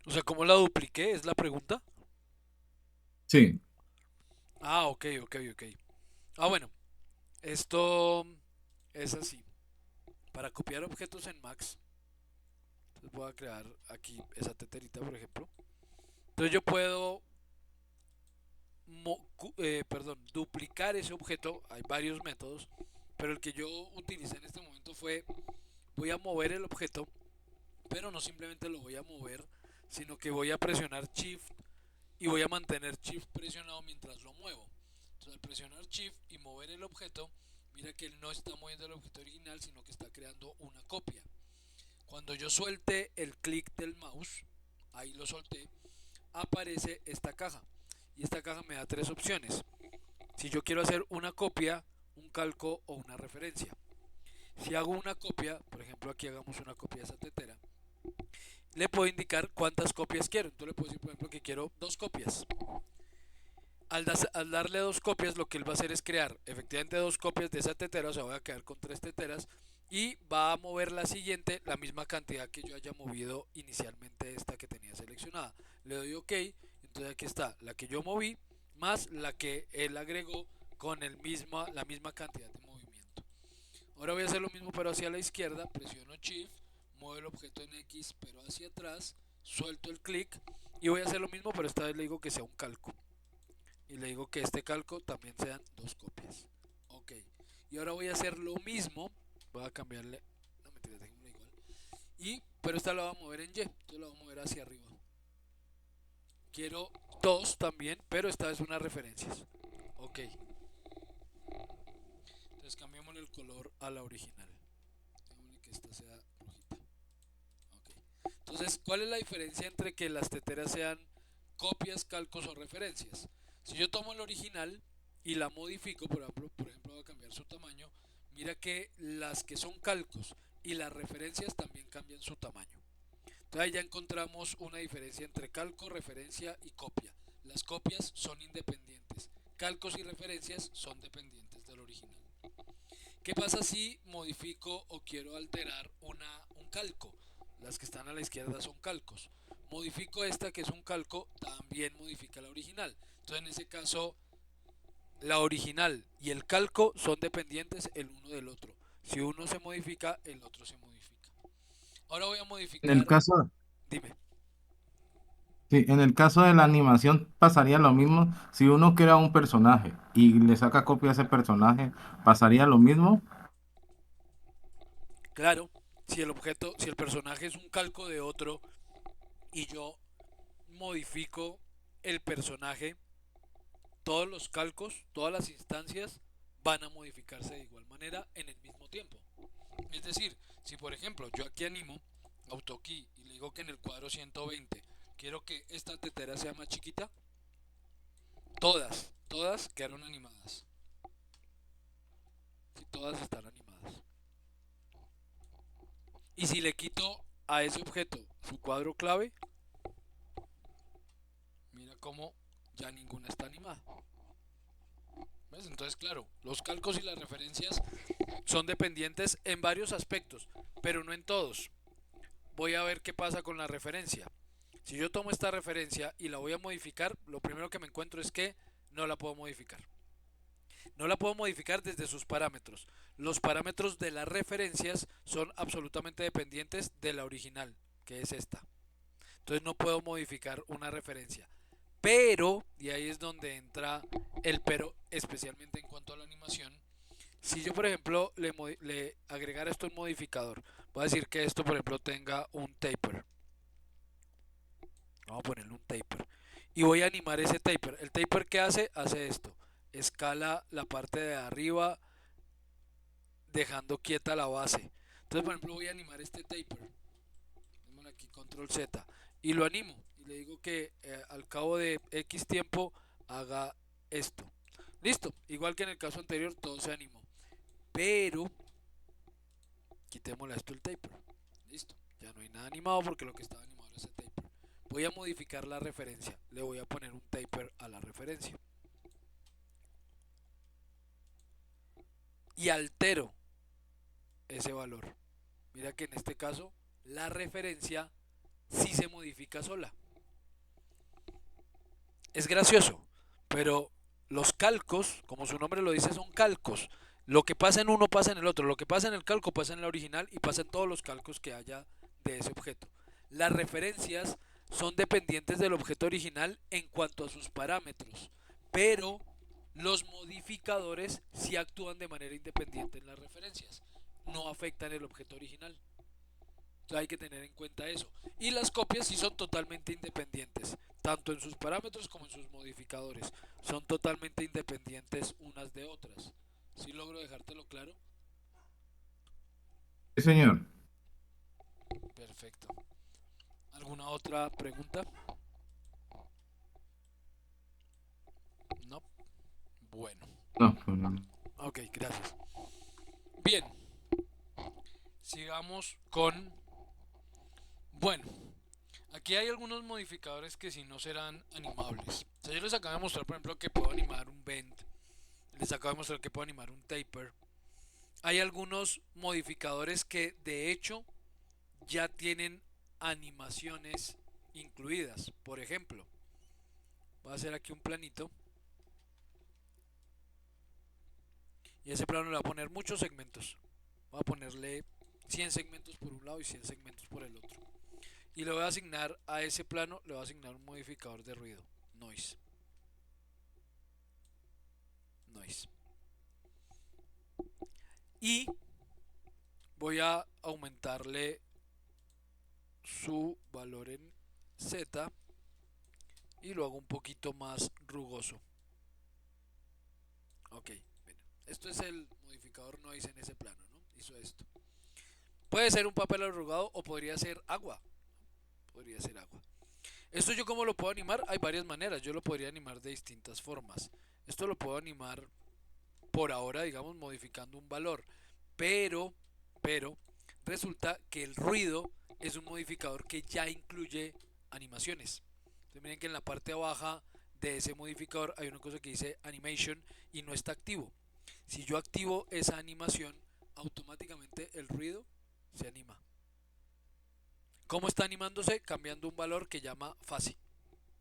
O sea, ¿cómo la dupliqué? ¿Es la pregunta? Sí, Ah, ok, ok, ok. Ah, bueno, esto es así. Para copiar objetos en Max, entonces voy a crear aquí esa teterita, por ejemplo. Entonces yo puedo, duplicar ese objeto. Hay varios métodos, pero el que yo utilicé en este momento fue, voy a mover el objeto, pero no simplemente lo voy a mover, sino que voy a presionar Shift y voy a mantener Shift presionado mientras lo muevo. Entonces al presionar Shift y mover el objeto, mira que él no está moviendo el objeto original, sino que está creando una copia. Cuando yo suelte el clic del mouse, ahí lo solté, aparece esta caja. Y esta caja me da tres opciones. Si yo quiero hacer una copia, un calco o una referencia. Si hago una copia, por ejemplo aquí hagamos una copia de esa tetera, le puedo indicar cuántas copias quiero. Entonces le puedo decir, por ejemplo, que quiero dos copias. Al darle dos copias, lo que él va a hacer es crear efectivamente dos copias de esa tetera, o sea, voy a quedar con tres teteras y va a mover la siguiente la misma cantidad que yo haya movido inicialmente esta que tenía seleccionada. Le doy OK, entonces aquí está la que yo moví más la que él agregó con la misma cantidad de movimiento. Ahora voy a hacer lo mismo pero hacia la izquierda, presiono Shift, muevo el objeto en X pero hacia atrás, suelto el clic y voy a hacer lo mismo pero esta vez le digo que sea un calco y le digo que este calco también sean dos copias. Ok. Y ahora voy a hacer lo mismo. Voy a cambiarle. No, mentira, dejémosla igual. Pero esta la voy a mover en Y. Entonces la voy a mover hacia arriba. Quiero dos también, pero esta vez unas referencias. Ok. Entonces cambiémosle el color a la original. Dejémosle que esta sea rojita. Ok. Entonces, ¿cuál es la diferencia entre que las teteras sean copias, calcos o referencias? Si yo tomo el original y la modifico, por ejemplo, voy a cambiar su tamaño, mira que las que son calcos y las referencias también cambian su tamaño. Entonces ahí ya encontramos una diferencia entre calco, referencia y copia. Las copias son independientes, calcos y referencias son dependientes del original. ¿Qué pasa si modifico o quiero alterar un calco? Las que están a la izquierda son calcos. Modifico esta que es un calco, también modifica la original. Entonces en ese caso la original y el calco son dependientes el uno del otro. Si uno se modifica, el otro se modifica. Ahora voy a en el modificar, caso, dime. sí, en el caso de la animación pasaría lo mismo. Si uno crea un personaje y le saca copia a ese personaje, ¿pasaría lo mismo? Claro, si el personaje es un calco de otro y yo modifico el personaje, todos los calcos, todas las instancias van a modificarse de igual manera en el mismo tiempo. Es decir, si por ejemplo yo aquí animo AutoKey y le digo que en el cuadro 120 quiero que esta tetera sea más chiquita, todas quedaron animadas. Sí, todas están animadas. Y si le quito a ese objeto su cuadro clave, mira cómo ya ninguna está animada. ¿Ves? Entonces, claro, los calcos y las referencias son dependientes en varios aspectos, pero no en todos. Voy a ver qué pasa con la referencia. Si yo tomo esta referencia y la voy a modificar, lo primero que me encuentro es que no la puedo modificar. No la puedo modificar desde sus parámetros. Los parámetros de las referencias son absolutamente dependientes de la original, que es esta. Entonces no puedo modificar una referencia. Pero, y ahí es donde entra el pero, especialmente en cuanto a la animación, si yo por ejemplo le agregara esto un modificador, voy a decir que esto por ejemplo tenga un taper. Vamos a ponerle un taper. Y voy a animar ese taper. El taper que hace, hace esto. Escala la parte de arriba dejando quieta la base. Entonces, por ejemplo, voy a animar este taper. Démosle aquí control Z y lo animo y le digo que al cabo de X tiempo haga esto. Listo, igual que en el caso anterior todo se animó. Pero quitémosle a esto el taper. Listo, ya no hay nada animado porque lo que estaba animado era ese taper. Voy a modificar la referencia. Le voy a poner un taper a la referencia. Y altero ese valor. Mira que en este caso la referencia sí se modifica sola. Es gracioso, pero los calcos, como su nombre lo dice, son calcos. Lo que pasa en uno pasa en el otro. Lo que pasa en el calco pasa en la original y pasa en todos los calcos que haya de ese objeto. Las referencias son dependientes del objeto original en cuanto a sus parámetros, pero los modificadores sí actúan de manera independiente en las referencias. No afectan el objeto original. Entonces hay que tener en cuenta eso. Y las copias sí son totalmente independientes, tanto en sus parámetros como en sus modificadores. Son totalmente independientes unas de otras. ¿Sí logro dejártelo claro? Sí, señor. Perfecto. ¿Alguna otra pregunta? No. Bueno. No, pues no. Ok, gracias. Bien. Sigamos con... Bueno, aquí hay algunos modificadores que si no serán animables. O sea, yo les acabo de mostrar, por ejemplo, que puedo animar un bend. Les acabo de mostrar que puedo animar un taper. Hay algunos modificadores que de hecho ya tienen animaciones incluidas. Por ejemplo, voy a hacer aquí un planito. Y ese plano le va a poner muchos segmentos. Voy a ponerle 100 segmentos por un lado y 100 segmentos por el otro. Y le voy a asignar a ese plano, le voy a asignar un modificador de ruido, noise. Noise. Y voy a aumentarle su valor en Z y lo hago un poquito más rugoso. Ok, miren, esto es el modificador noise en ese plano, ¿no? Hizo esto. Puede ser un papel arrugado o podría ser agua. Podría ser agua. Esto yo cómo lo puedo animar, hay varias maneras. Yo lo podría animar de distintas formas. Esto lo puedo animar por ahora, digamos, modificando un valor. Pero resulta que el ruido es un modificador que ya incluye animaciones. Entonces miren que en la parte baja de ese modificador hay una cosa que dice animation y no está activo. Si yo activo esa animación, automáticamente el ruido se anima. ¿Cómo está animándose? Cambiando un valor que llama fase.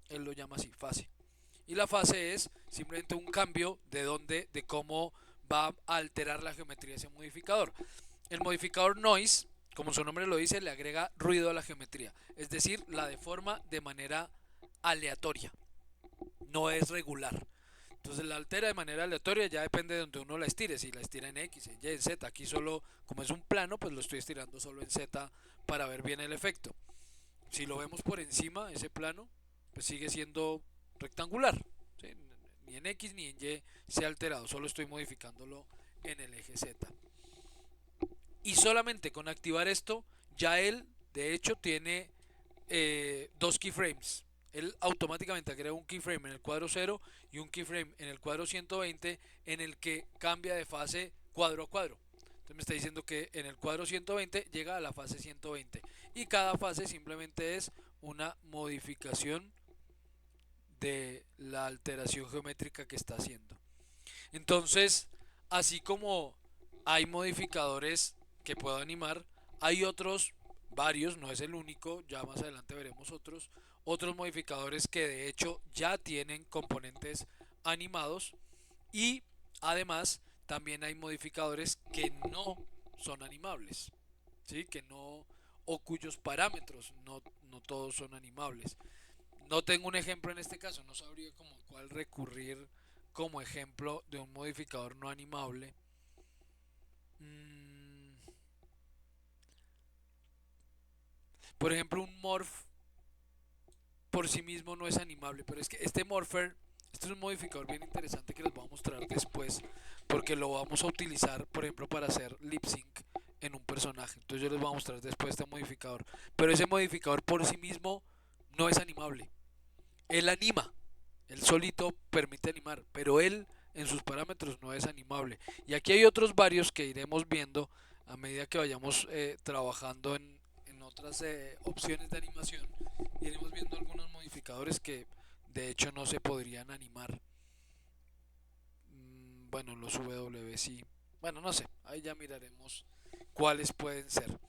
Él lo llama así, fase. Y la fase es simplemente un cambio de cómo va a alterar la geometría de ese modificador. El modificador noise, como su nombre lo dice, le agrega ruido a la geometría. Es decir, la deforma de manera aleatoria. No es regular. Entonces la altera de manera aleatoria, ya depende de donde uno la estire. Si la estira en X, en Y, en Z. Aquí solo, como es un plano, pues lo estoy estirando solo en Z para ver bien el efecto. Si lo vemos por encima, ese plano, pues sigue siendo rectangular, ¿sí? Ni en X ni en Y se ha alterado, solo estoy modificándolo en el eje Z. Y solamente con activar esto, ya él de hecho tiene dos keyframes. Él automáticamente agrega un keyframe en el cuadro 0 y un keyframe en el cuadro 120 en el que cambia de fase cuadro a cuadro. Entonces me está diciendo que en el cuadro 120 llega a la fase 120 y cada fase simplemente es una modificación de la alteración geométrica que está haciendo. Entonces, así como hay modificadores que puedo animar, hay otros, varios, no es el único, ya más adelante veremos otros modificadores que de hecho ya tienen componentes animados y además también hay modificadores que no son animables, ¿sí? Que no, o cuyos parámetros no todos son animables. No tengo un ejemplo en este caso, no sabría como cuál recurrir como ejemplo de un modificador no animable. Por ejemplo, un morph por sí mismo no es animable, pero es que este morpher, este es un modificador bien interesante que les voy a mostrar después, porque lo vamos a utilizar, por ejemplo, para hacer lip sync en un personaje. personaje. Entonces yo les voy a mostrar después este modificador. Pero ese modificador por sí mismo no es animable. Él anima. Él solito permite animar. Pero él en sus parámetros no es animable. Y aquí hay otros varios que iremos viendo a medida que vayamos trabajando en otras opciones de animación. Iremos viendo algunos modificadores que de hecho no se podrían animar. Bueno, los W sí. Bueno, no sé, ahí ya miraremos cuáles pueden ser.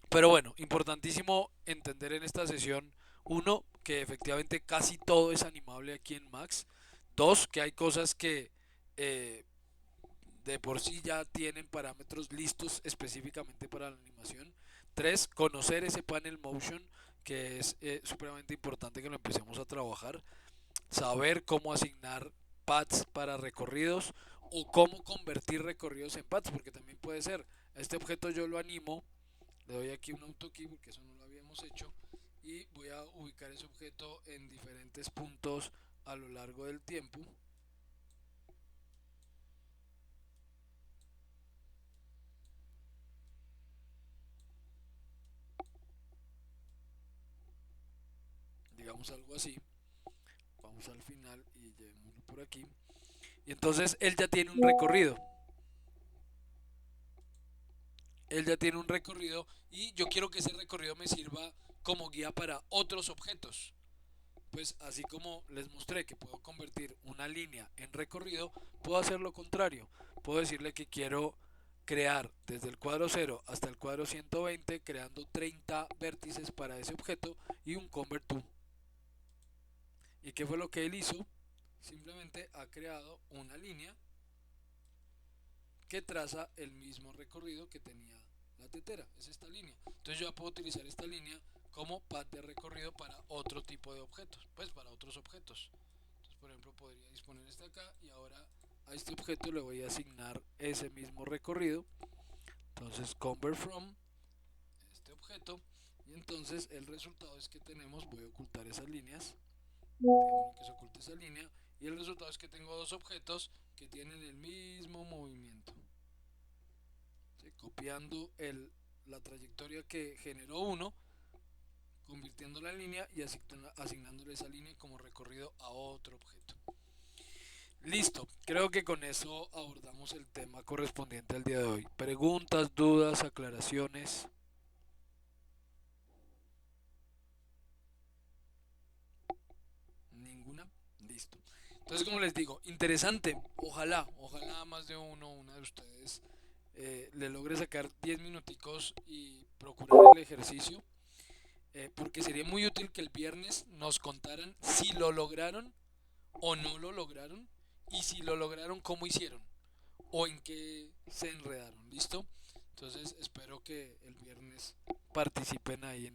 Pero bueno, importantísimo entender en esta sesión, uno, que efectivamente casi todo es animable aquí en Max. Dos, que hay cosas que eh, de por sí ya tienen parámetros listos específicamente para la animación. Tres, conocer ese panel motion, que es supremamente importante que lo empecemos a trabajar. Saber cómo asignar paths para recorridos o cómo convertir recorridos en paths, porque también puede ser, a este objeto yo lo animo, le doy aquí un autokey porque eso no lo habíamos hecho y voy a ubicar ese objeto en diferentes puntos a lo largo del tiempo. Digamos algo así. Vamos al final y llevémoslo por aquí. Y entonces él ya tiene un recorrido. Él ya tiene un recorrido y yo quiero que ese recorrido me sirva como guía para otros objetos. Pues así como les mostré que puedo convertir una línea en recorrido, puedo hacer lo contrario. Puedo decirle que quiero crear desde el cuadro 0 hasta el cuadro 120, creando 30 vértices para ese objeto y un convert to. ¿Y qué fue lo que él hizo? Simplemente ha creado una línea que traza el mismo recorrido que tenía la tetera, es esta línea. Entonces yo ya puedo utilizar esta línea como path de recorrido para otro tipo de objetos, pues para otros objetos. Entonces por ejemplo podría disponer este acá y ahora a este objeto le voy a asignar ese mismo recorrido. Entonces convert from este objeto y entonces el resultado es que tenemos, voy a ocultar esas líneas, que se oculte esa línea y el resultado es que tengo dos objetos que tienen el mismo movimiento. ¿Sí? Copiando la trayectoria que generó uno, convirtiendo la línea y asignándole esa línea como recorrido a otro objeto. Listo, creo que con eso abordamos el tema correspondiente al día de hoy. Preguntas, dudas, aclaraciones. Ninguna. Listo. Entonces, como les digo, interesante. Ojalá más de uno o una de ustedes le logre sacar 10 minuticos y procurar el ejercicio. Porque sería muy útil que el viernes nos contaran si lo lograron o no lo lograron. Y si lo lograron, cómo hicieron. O en qué se enredaron. ¿Listo? Entonces, espero que el viernes participen ahí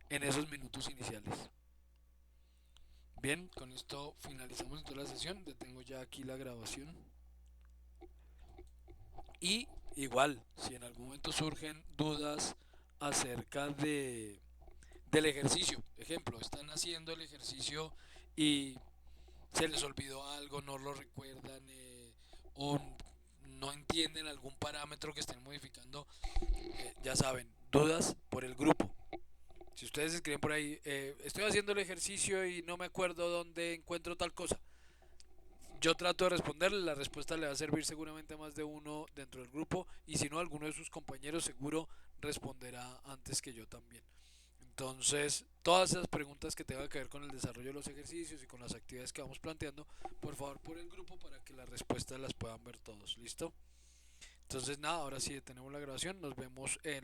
en esos minutos iniciales. Bien, con esto finalizamos toda la sesión. Detengo ya aquí la grabación. Y igual, si en algún momento surgen dudas acerca del ejercicio, ejemplo, están haciendo el ejercicio y se les olvidó algo, no lo recuerdan o no entienden algún parámetro que estén modificando, ya saben, dudas por el grupo. Si ustedes escriben por ahí, estoy haciendo el ejercicio y no me acuerdo dónde encuentro tal cosa, yo trato de responderle, la respuesta le va a servir seguramente a más de uno dentro del grupo y si no, alguno de sus compañeros seguro responderá antes que yo también. Entonces, todas esas preguntas que tengan que ver con el desarrollo de los ejercicios y con las actividades que vamos planteando, por favor por el grupo para que las respuestas las puedan ver todos. ¿Listo? Entonces nada, ahora sí detenemos la grabación, nos vemos en